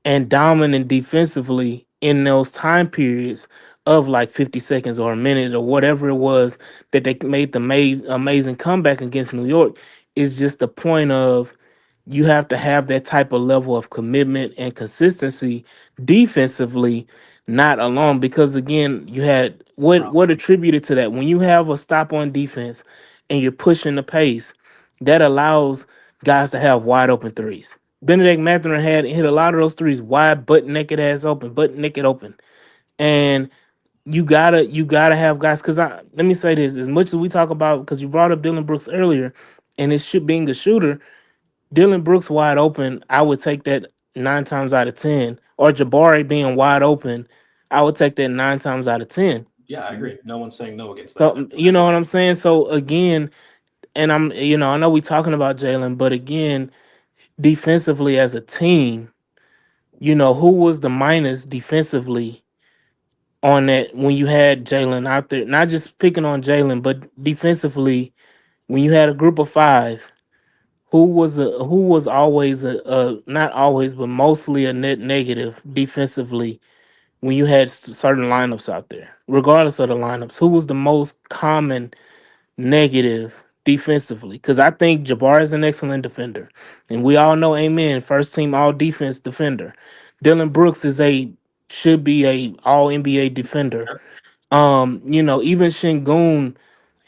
and dominant defensively in those time periods of like 50 seconds or a minute or whatever it was that they made the amazing comeback against New York. Is just the point of, you have to have that type of level of commitment and consistency defensively, not alone. Because again, you had what attributed to that, when you have a stop on defense and you're pushing the pace, that allows guys to have wide open threes. Benedict Mathurin had hit a lot of those threes wide, butt naked ass open, butt naked open. And you gotta have guys, because let me say this, as much as we talk about, because you brought up Dylan Brooks earlier, and it should being a shooter, Dylan Brooks wide open, I would take that 9 times out of 10. Or Jabari being wide open, I would take that 9 times out of 10. Yeah, I agree. No one's saying no against that. So you know what I'm saying? So again, and I know we talking about Jalen, but again, defensively as a team, who was the minus defensively on that when you had Jalen out there? Not just picking on Jalen, but defensively, when you had a group of 5, who was always a not always, but mostly a net negative defensively when you had certain lineups out there, regardless of the lineups, who was the most common negative defensively? Because I think Jabbar is an excellent defender, and we all know, amen, first team all defense defender. Dylan Brooks should be a all NBA defender. Sure. Even Shingun,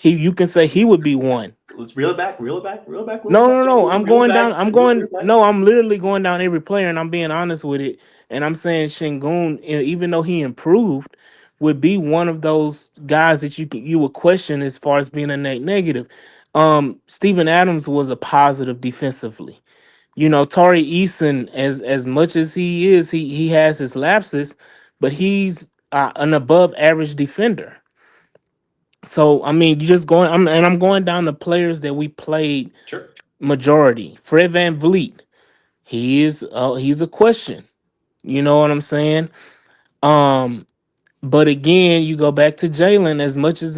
you can say he would be one. Let's reel it back a little No, bit. no, no. I'm Reel it going back. down. Reel it back. I'm literally going down every player, and I'm being honest with it. And I'm saying Shingun, even though he improved, would be one of those guys that you would question as far as being a net negative. Steven Adams was a positive defensively. Tari Eason, as much as he is, he has his lapses, but he's an above average defender. So I mean, you just going. I'm going down the players that we played Sure. majority. Fred Van Vliet, he's a question. You know what I'm saying? Um, but again, you go back to Jalen. As much as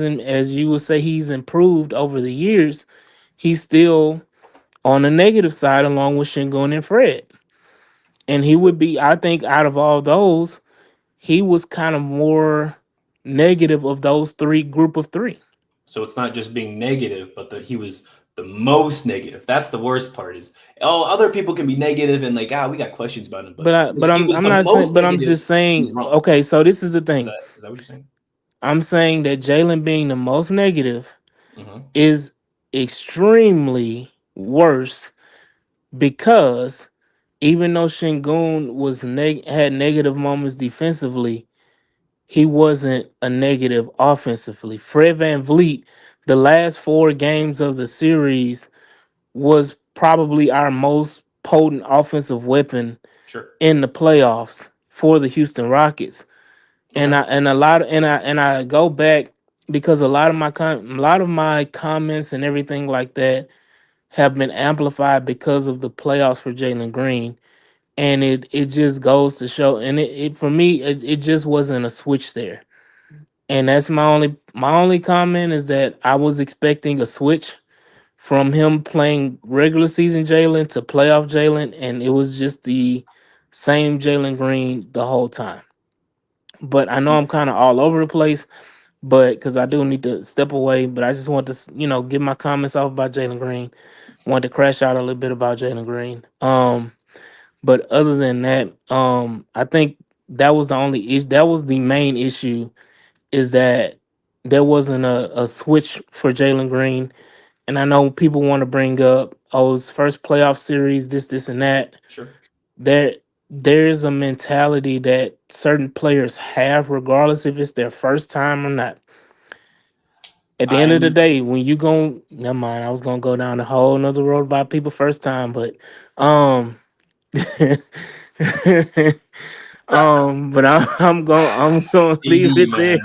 you would say he's improved over the years, he's still on the negative side, along with Shingun and Fred. And he would be, I think, out of all those, he was kind of more negative of those group of three. So it's not just being negative, but that he was the most negative. That's the worst part. Is other people can be negative and like we got questions about him, But he was I'm the not saying, most but I'm negative, just saying. he's wrong. Okay, so this is the Is thing. that what you're saying? I'm saying that Jalen being the most negative Mm-hmm. is extremely worse, because even though Shingun had negative moments defensively, he wasn't a negative offensively. Fred Van Vliet, the last 4 games of the series, was probably our most potent offensive weapon Sure. in the playoffs for the Houston Rockets. And Okay. I go back, because a lot of my comments and everything like that have been amplified because of the playoffs for Jalen Green. And it just goes to show, and it for me, it just wasn't a switch there. And that's my only comment, is that I was expecting a switch from him playing regular season Jalen to playoff Jalen, and it was just the same Jalen Green the whole time. But I know I'm kind of all over the place, but because I do need to step away. But I just want to, get my comments off about Jalen Green. Want to crash out a little bit about Jalen Green. But other than that, I think that was the only issue. That was the main issue, is that there wasn't a switch for Jalen Green. And I know people want to bring up, his first playoff series, this, and that. Sure. There's a mentality that certain players have, regardless if it's their first time or not. At the end of the day, when you go, never mind, I was gonna go down a whole nother road about people first time, but but I'm going to leave it there.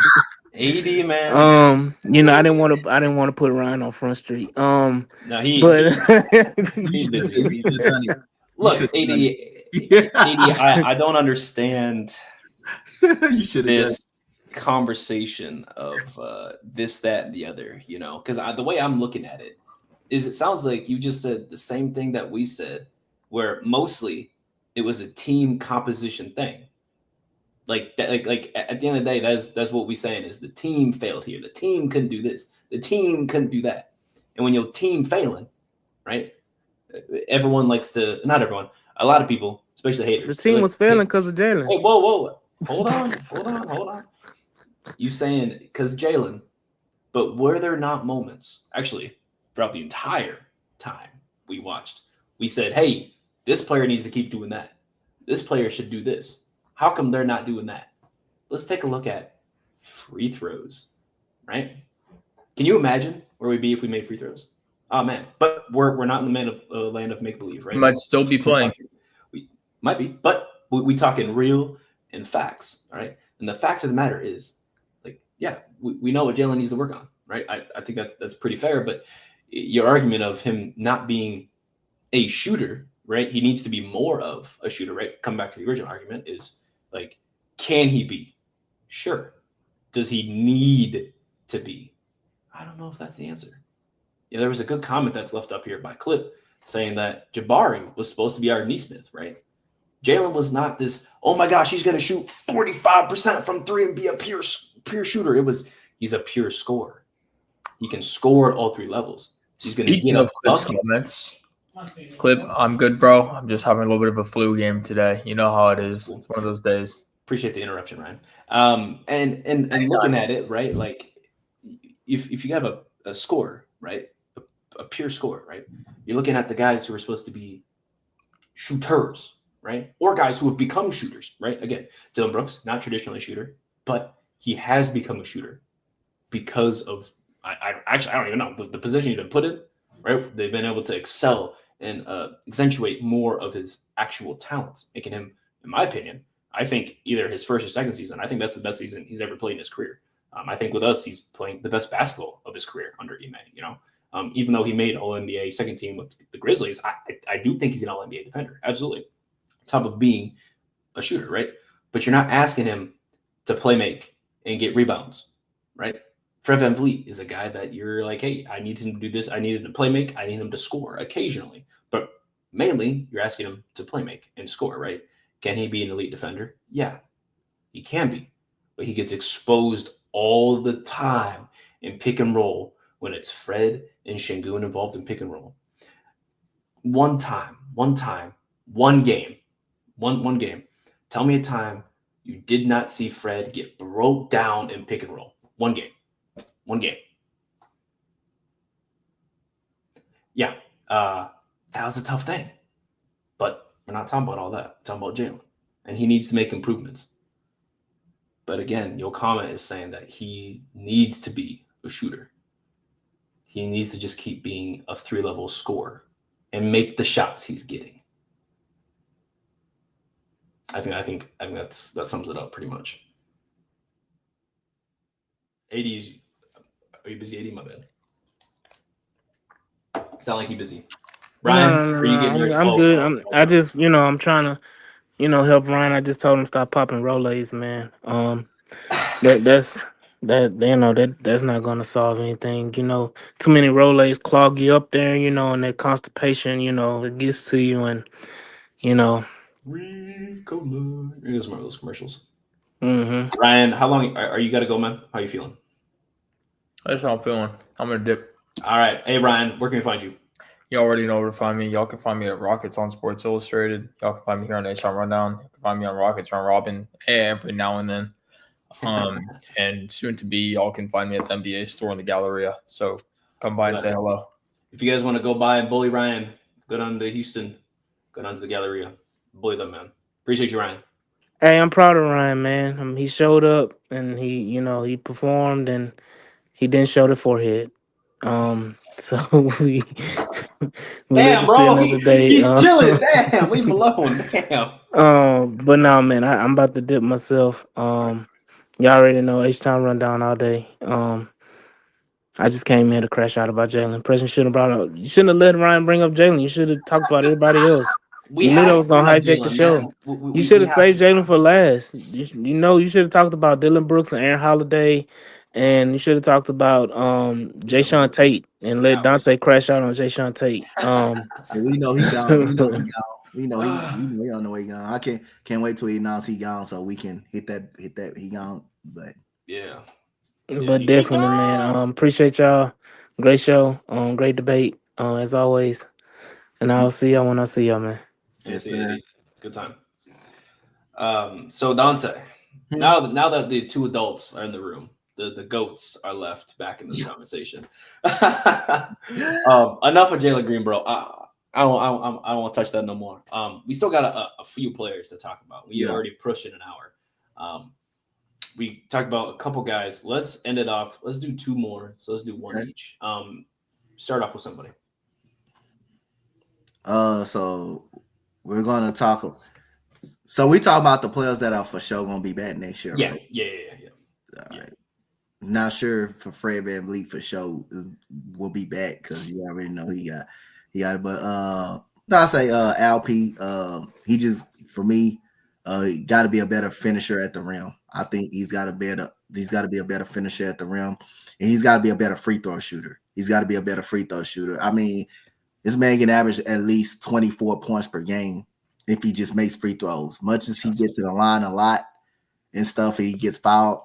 AD man. I didn't want to put Ryan on Front Street. No, But he's busy. You should have done it. Look, AD, I don't understand You should have done this conversation of this, that, and the other, because the way I'm looking at it is, it sounds like you just said the same thing that we said, where mostly it was a team composition thing. Like that, like at the end of the day, that's what we're saying, is the team failed here. The team couldn't do this. The team couldn't do that. And when your team failing, right? Everyone likes to, not everyone, a lot of people, especially haters. the team was failing because of Jalen. Hey, whoa. Hold on. You saying because Jalen, but were there not moments, actually, throughout the entire time we watched, we said, hey, this player needs to keep doing that. This player should do this. How come they're not doing that? Let's take a look at free throws, right? Can you imagine where we'd be if we made free throws? Oh, man. But we're not in the land of make-believe, right? He might still be playing. We might be, but we talking real and facts, all right? And the fact of the matter is, we know what Jalen needs to work on, right? I think that's pretty fair, but your argument of him not being a shooter, right? He needs to be more of a shooter, right? Come back to the original argument is, like, can he be? Sure. Does he need to be? I don't know if that's the answer. There was a good comment that's left up here by Clip saying that Jabari was supposed to be our Neesmith, right? Jalen was not this, oh my gosh, he's going to shoot 45% from three and be a pure shooter. He's a pure scorer. He can score at all three levels. He's going to get up Clip's comments. Clip, I'm good, bro. I'm just having a little bit of a flu game today. You know how it is. It's one of those days. Appreciate the interruption, Ryan. And looking at it, right? Like if you have a scorer, right? A pure scorer, right? You're looking at the guys who are supposed to be shooters, right? Or guys who have become shooters, right? Again, Dylan Brooks, not traditionally a shooter, but he has become a shooter because of I don't even know the position he's been put in, right? They've been able to excel and accentuate more of his actual talents, making him, in my opinion, I think either his first or second season, I think that's the best season he's ever played in his career. I think with us, he's playing the best basketball of his career under Ime, you know? Even though he made All-NBA second team with the Grizzlies, I do think he's an All-NBA defender. Absolutely. On top of being a shooter, right? But you're not asking him to play make and get rebounds, right? Fred VanVleet is a guy that you're like, hey, I need him to do this. I need him to play make. I need him to score occasionally. But mainly, you're asking him to play make and score, right? Can he be an elite defender? Yeah, he can be. But he gets exposed all the time in pick and roll when it's Fred and Şengün involved in pick and roll. One game. Tell me a time you did not see Fred get broke down in pick and roll. One game. Yeah, that was a tough thing. But we're not talking about all that. We're talking about Jalen. And he needs to make improvements. But again, your comment is saying that he needs to be a shooter. He needs to just keep being a 3-level scorer and make the shots he's getting. I think that sums it up pretty much. Are you busy, AD? My bad. Sound like you busy. Ryan, are you getting ready? I'm good. I just, I'm trying to, help Ryan. I just told him stop popping Rolaids, man. That's not gonna solve anything. Too many Rolaids clog you up there, and that constipation, it gets to you, and Here's one of those commercials. Mm-hmm. Ryan, how long are you got to go, man? How you feeling? That's how I'm feeling. I'm gonna dip. All right. Hey, Ryan, where can we find you? You already know where to find me. Y'all can find me at Rockets on Sports Illustrated. Y'all can find me here on H-Town Rundown. You can find me on Rockets Round Robin every now and then. And soon to be, y'all can find me at the NBA store in the Galleria. So come by and say hello. If you guys want to go by and bully Ryan, go down to Houston. Go down to the Galleria. Bully them, man. Appreciate you, Ryan. Hey, I'm proud of Ryan, man. He showed up and he performed and he didn't show the forehead. So we damn, bro, he's chilling. Damn, leave him alone. Damn. But no, man, I'm about to dip myself. Y'all already know H-Town Rundown all day. I just came here to crash out about Jalen. Preston shouldn't have let Ryan bring up Jalen. You should have talked about everybody else. You knew that was gonna hijack the show. You should have saved Jalen for last. You should have talked about Dylan Brooks and Aaron Holiday, and you should have talked about Jayshawn Tate and let Donte crash out on Jayshawn Tate. We know he gone. We know he on the way gone. I can't wait till he announces he gone so we can hit that he gone. But yeah. But definitely, man. Appreciate y'all. Great show. Great debate. As always. And I'll see y'all when I see y'all, man. Yes, good time. So Donte, now that the two adults are in the room, the goats are left back in this conversation. Enough of Jalen Green, bro. I don't want to touch that no more. We still got a few players to talk about. We already pushed in an hour. We talked about a couple guys. Let's end it off. Let's do two more. So let's do one each. Start off with somebody. So we're gonna talk. So we talk about the players that are for sure gonna be back next year. Yeah, right? yeah. All right. Not sure for Fred VanVleet for sure will be back because you already know he got. But I say LP. He just for me, he got to be a better finisher at the rim. I think he's got to be a better finisher at the rim, and he's got to be a better free throw shooter. I mean, this man can average at least 24 points per game if he just makes free throws. Much as he gets to the line a lot and stuff, he gets fouled.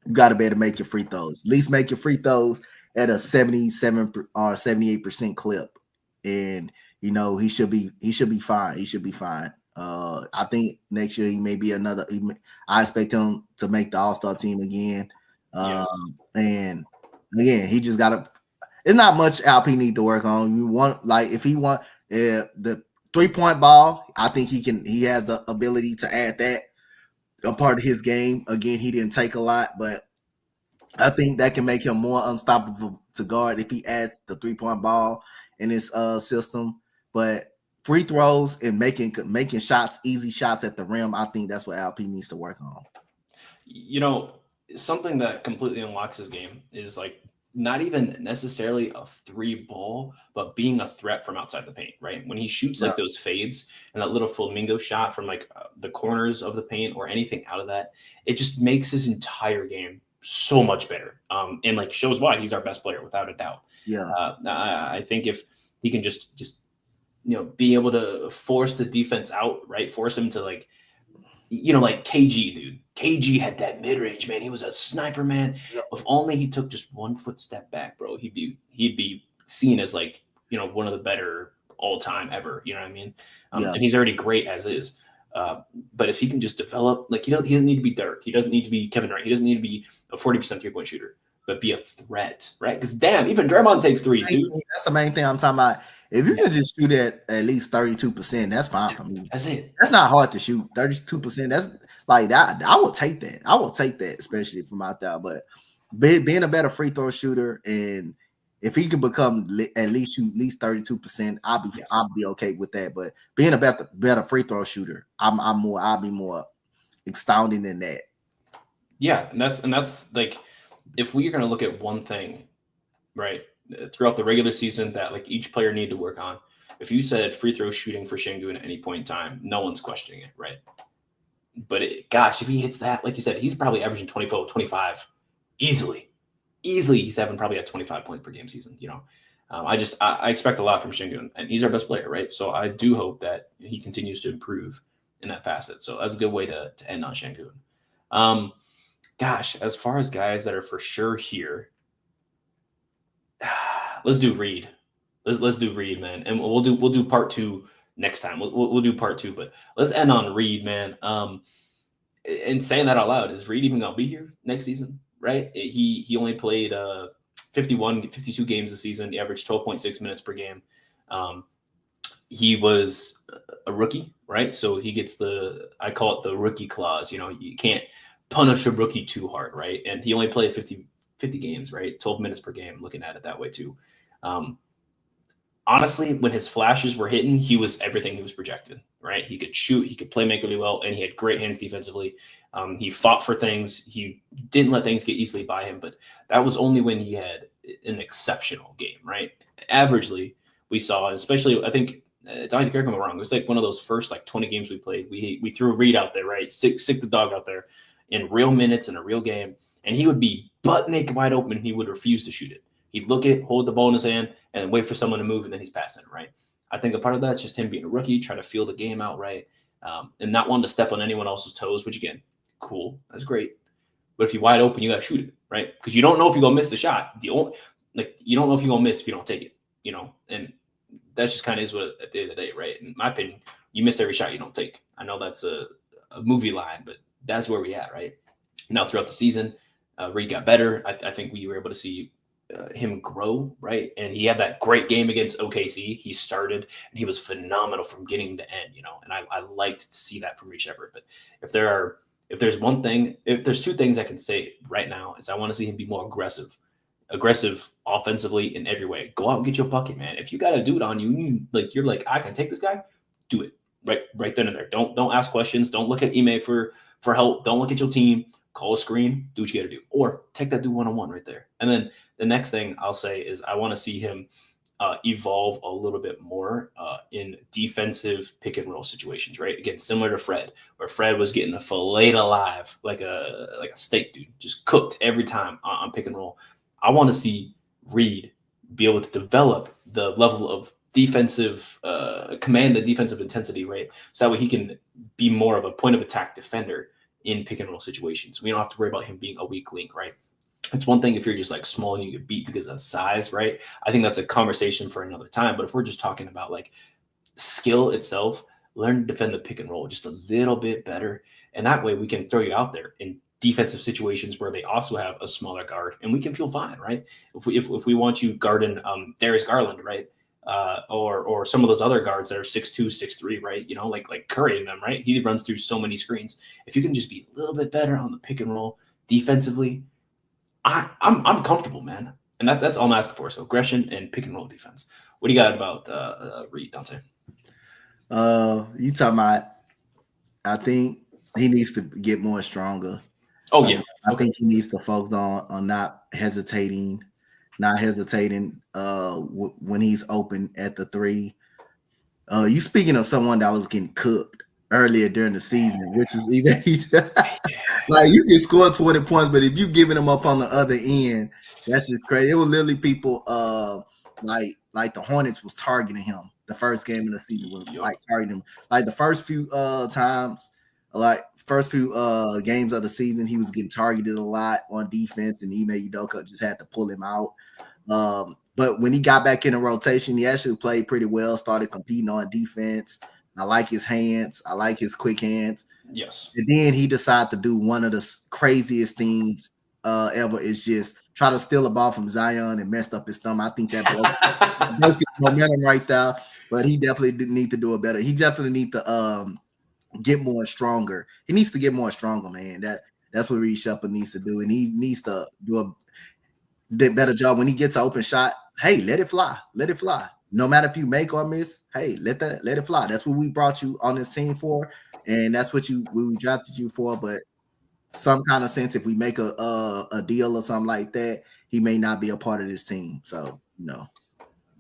You got to be able to make your free throws. At least make your free throws at a 77 or 78% clip, and he should be fine. He should be fine. I think next year he may be another. I expect him to make the All-Star team again. And again, he just got to. It's not much Alp need to work on. You want if he want the 3-point ball, I think he has the ability to add that a part of his game. Again, he didn't take a lot, but I think that can make him more unstoppable to guard if he adds the 3-point ball in his system. But free throws and making shots, easy shots at the rim, I think that's what Alp needs to work on. Something that completely unlocks his game is not even necessarily a 3-ball, but being a threat from outside the paint, right? When he shoots those fades and that little flamingo shot from the corners of the paint or anything out of that, it just makes his entire game so much better. And shows why he's our best player without a doubt. Yeah. I think if he can just be able to force the defense out, right? Force him to KG, dude. KG had that mid-range, man. He was a sniper, man. Yep. If only he took just 1 foot step back, bro, he'd be seen as one of the better all-time ever. You know what I mean? And he's already great as is. But if he can just develop, he doesn't need to be Dirk. He doesn't need to be Kevin Durant. He doesn't need to be a 40% 3-point shooter, but be a threat, right? Because damn, even Draymond takes threes, dude. That's the main thing I'm talking about. If you can just shoot at least 32%, that's fine for me. That's it. That's not hard to shoot. 32%. That's that. I will take that. I will take that, especially from out there. But being a better free throw shooter, and if he can become at least shoot at least 32%, I'll be okay with that. But being a better free throw shooter, I'll be more astounding than that. Yeah, and that's if we're gonna look at one thing, right, throughout the regular season that each player needed to work on. If you said free throw shooting for Şengün at any point in time, no one's questioning it, right? But if he hits that, like you said, he's probably averaging 24, 25 easily. He's having probably a 25 point per game season. I expect a lot from Şengün, and he's our best player, right? So I do hope that he continues to improve in that facet. So that's a good way to end on Şengün. As far as guys that are for sure here, let's do Reed. Let's do Reed, man, and we'll do part 2 next time. We'll do part 2, but let's end on Reed, man. And saying that out loud, is Reed even gonna be here next season? Right? He only played 52 games this season. He averaged 12.6 minutes per game. He was a rookie, right? So he gets I call it the rookie clause. You can't punish a rookie too hard, right? And he only played 50 games, right? 12 minutes per game, looking at it that way too. Honestly, when his flashes were hitting, he was everything he was projected, right? He could shoot, he could play make really well, and he had great hands defensively. He fought for things. He didn't let things get easily by him, but that was only when he had an exceptional game, right? Averagely, we saw, especially, I think, Donte, correct me if I'm wrong, it was one of those first 20 games we played. We threw Reed out there, right? Sick the dog out there in real minutes in a real game, and he would be butt naked wide open, and he would refuse to shoot it. He'd look it, hold the ball in his hand, and then wait for someone to move, and then he's passing, right? I think a part of that is just him being a rookie, trying to feel the game out, right? And not wanting to step on anyone else's toes, which, again, cool. That's great. But if you're wide open, you got to shoot it, right? Because you don't know if you're going to miss the shot. You don't know if you're going to miss if you don't take it, And that's just kind of is what at the end of the day, right? In my opinion, you miss every shot you don't take. I know that's a movie line, but that's where we at, right? Now, throughout the season, Reed got better. I think we were able to see him grow, right? And he had that great game against OKC. He started, and he was phenomenal from beginning to end, And I liked to see that from Reed Sheppard. But if there's two things I can say right now, is I want to see him be more aggressive offensively in every way. Go out and get your bucket, man. If you got a dude on you, you're I can take this guy, do it right then and there. Don't ask questions. Don't look at Ime for help. Don't look at your team. Call a screen, do what you got to do, or take that dude one-on-one right there. And then the next thing I'll say is I want to see him evolve a little bit more in defensive pick and roll situations, right? Again, similar to Fred, where Fred was getting the filleted alive like a steak, dude, just cooked every time on pick and roll. I want to see Reed be able to develop the level of defensive command the defensive intensity, right? So that way he can be more of a point of attack defender in pick and roll situations. We don't have to worry about him being a weak link, right? It's one thing if you're just like small and you get beat because of size, right? I think that's a conversation for another time. But if we're just talking about like skill itself, learn to defend the pick and roll just a little bit better. And that way we can throw you out there in defensive situations where they also have a smaller guard and we can feel fine, right? If we want you guarding Darius Garland, right? Or some of those other guards that are 6'2", 6'3", right? You know, like Curry and them, right? He runs through so many screens. If you can just be a little bit better on the pick and roll defensively, I'm comfortable, man. And that's all I'm asking for. So aggression and pick and roll defense. What do you got about Reed, Donte? You talking about? I think he needs to get more stronger. Oh yeah, I think he needs to focus on not hesitating when he's open at the three. You speaking of someone that was getting cooked earlier during the season, which is even like you can score 20 points, but if you giving them up on the other end, that's just crazy. It was literally people like the Hornets was targeting him. The first game of the season was like targeting him. Like the first few times, like first few games of the season, he was getting targeted a lot on defense, and Ime Udoka just had to pull him out. But when he got back in the rotation, he actually played pretty well, started competing on defense. I like his hands. I like his quick hands. Yes. And then he decided to do one of the craziest things ever, is just try to steal a ball from Zion and messed up his thumb. I think that broke his momentum right there. But he definitely didn't need to do it better. He definitely need to get more stronger. He needs to get more stronger, man. That's what Reed Shepherd needs to do. And he needs to do a better job when he gets an open shot. Hey, let it fly. Let it fly. No matter if you make or miss, hey, let it fly. That's what we brought you on this team for, and that's what we drafted you for. But some kind of sense, if we make a deal or something like that, he may not be a part of this team. So,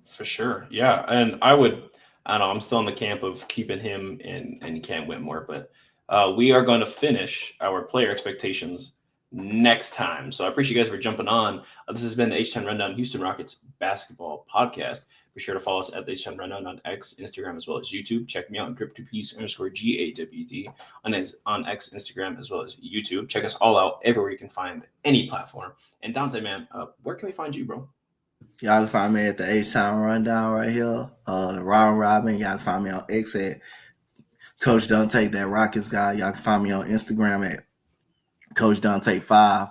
For sure. Yeah. And I don't know, I'm still in the camp of keeping him and Cam Whitmore, but we are going to finish our player expectations next time. So I appreciate you guys for jumping on. This has been the H10 Rundown Houston Rockets basketball podcast. Be sure to follow us at the H10 Rundown on X, Instagram, as well as YouTube. Check me out on drip2piece_GAWD on X, Instagram, as well as YouTube. Check us all out everywhere you can find any platform. And Donte, man, where can we find you, bro? Y'all can find me at the H-Town Rundown right here. The Robin. Y'all can find me on X at Coach Donte, that Rockets guy. Y'all can find me on Instagram at Coach Donte 5.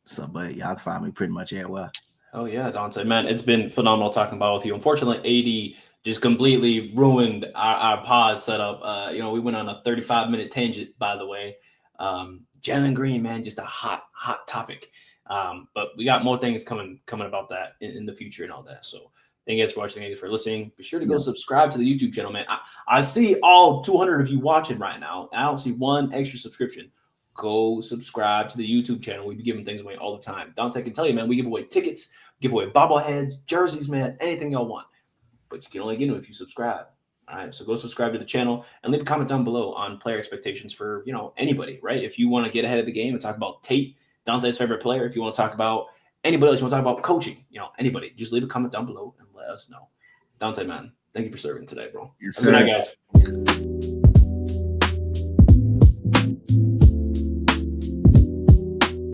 So, but y'all can find me pretty much everywhere. Oh yeah, Donte, man, it's been phenomenal talking ball with you. Unfortunately, AD just completely ruined our pod setup. We went on a 35-minute tangent, by the way. Jalen Green, man, just a hot topic. But we got more things coming about that in the future and all that. So thank you guys for watching. Thank you for listening. Be sure to go subscribe to the YouTube channel, man. I see all 200 of you watching right now. I don't see one extra subscription. Go subscribe to the YouTube channel. We be giving things away all the time. Donte can tell you, man, we give away tickets, give away bobbleheads, jerseys, man, anything y'all want. But you can only get them if you subscribe. All right, so go subscribe to the channel and leave a comment down below on player expectations for, anybody, right? If you want to get ahead of the game and talk about Tate, Donte's favorite player, if you want to talk about anybody else, you want to talk about coaching, anybody, just leave a comment down below and let us know. Donte, man, thank you for serving today, bro. Yes, Have a good night, guys.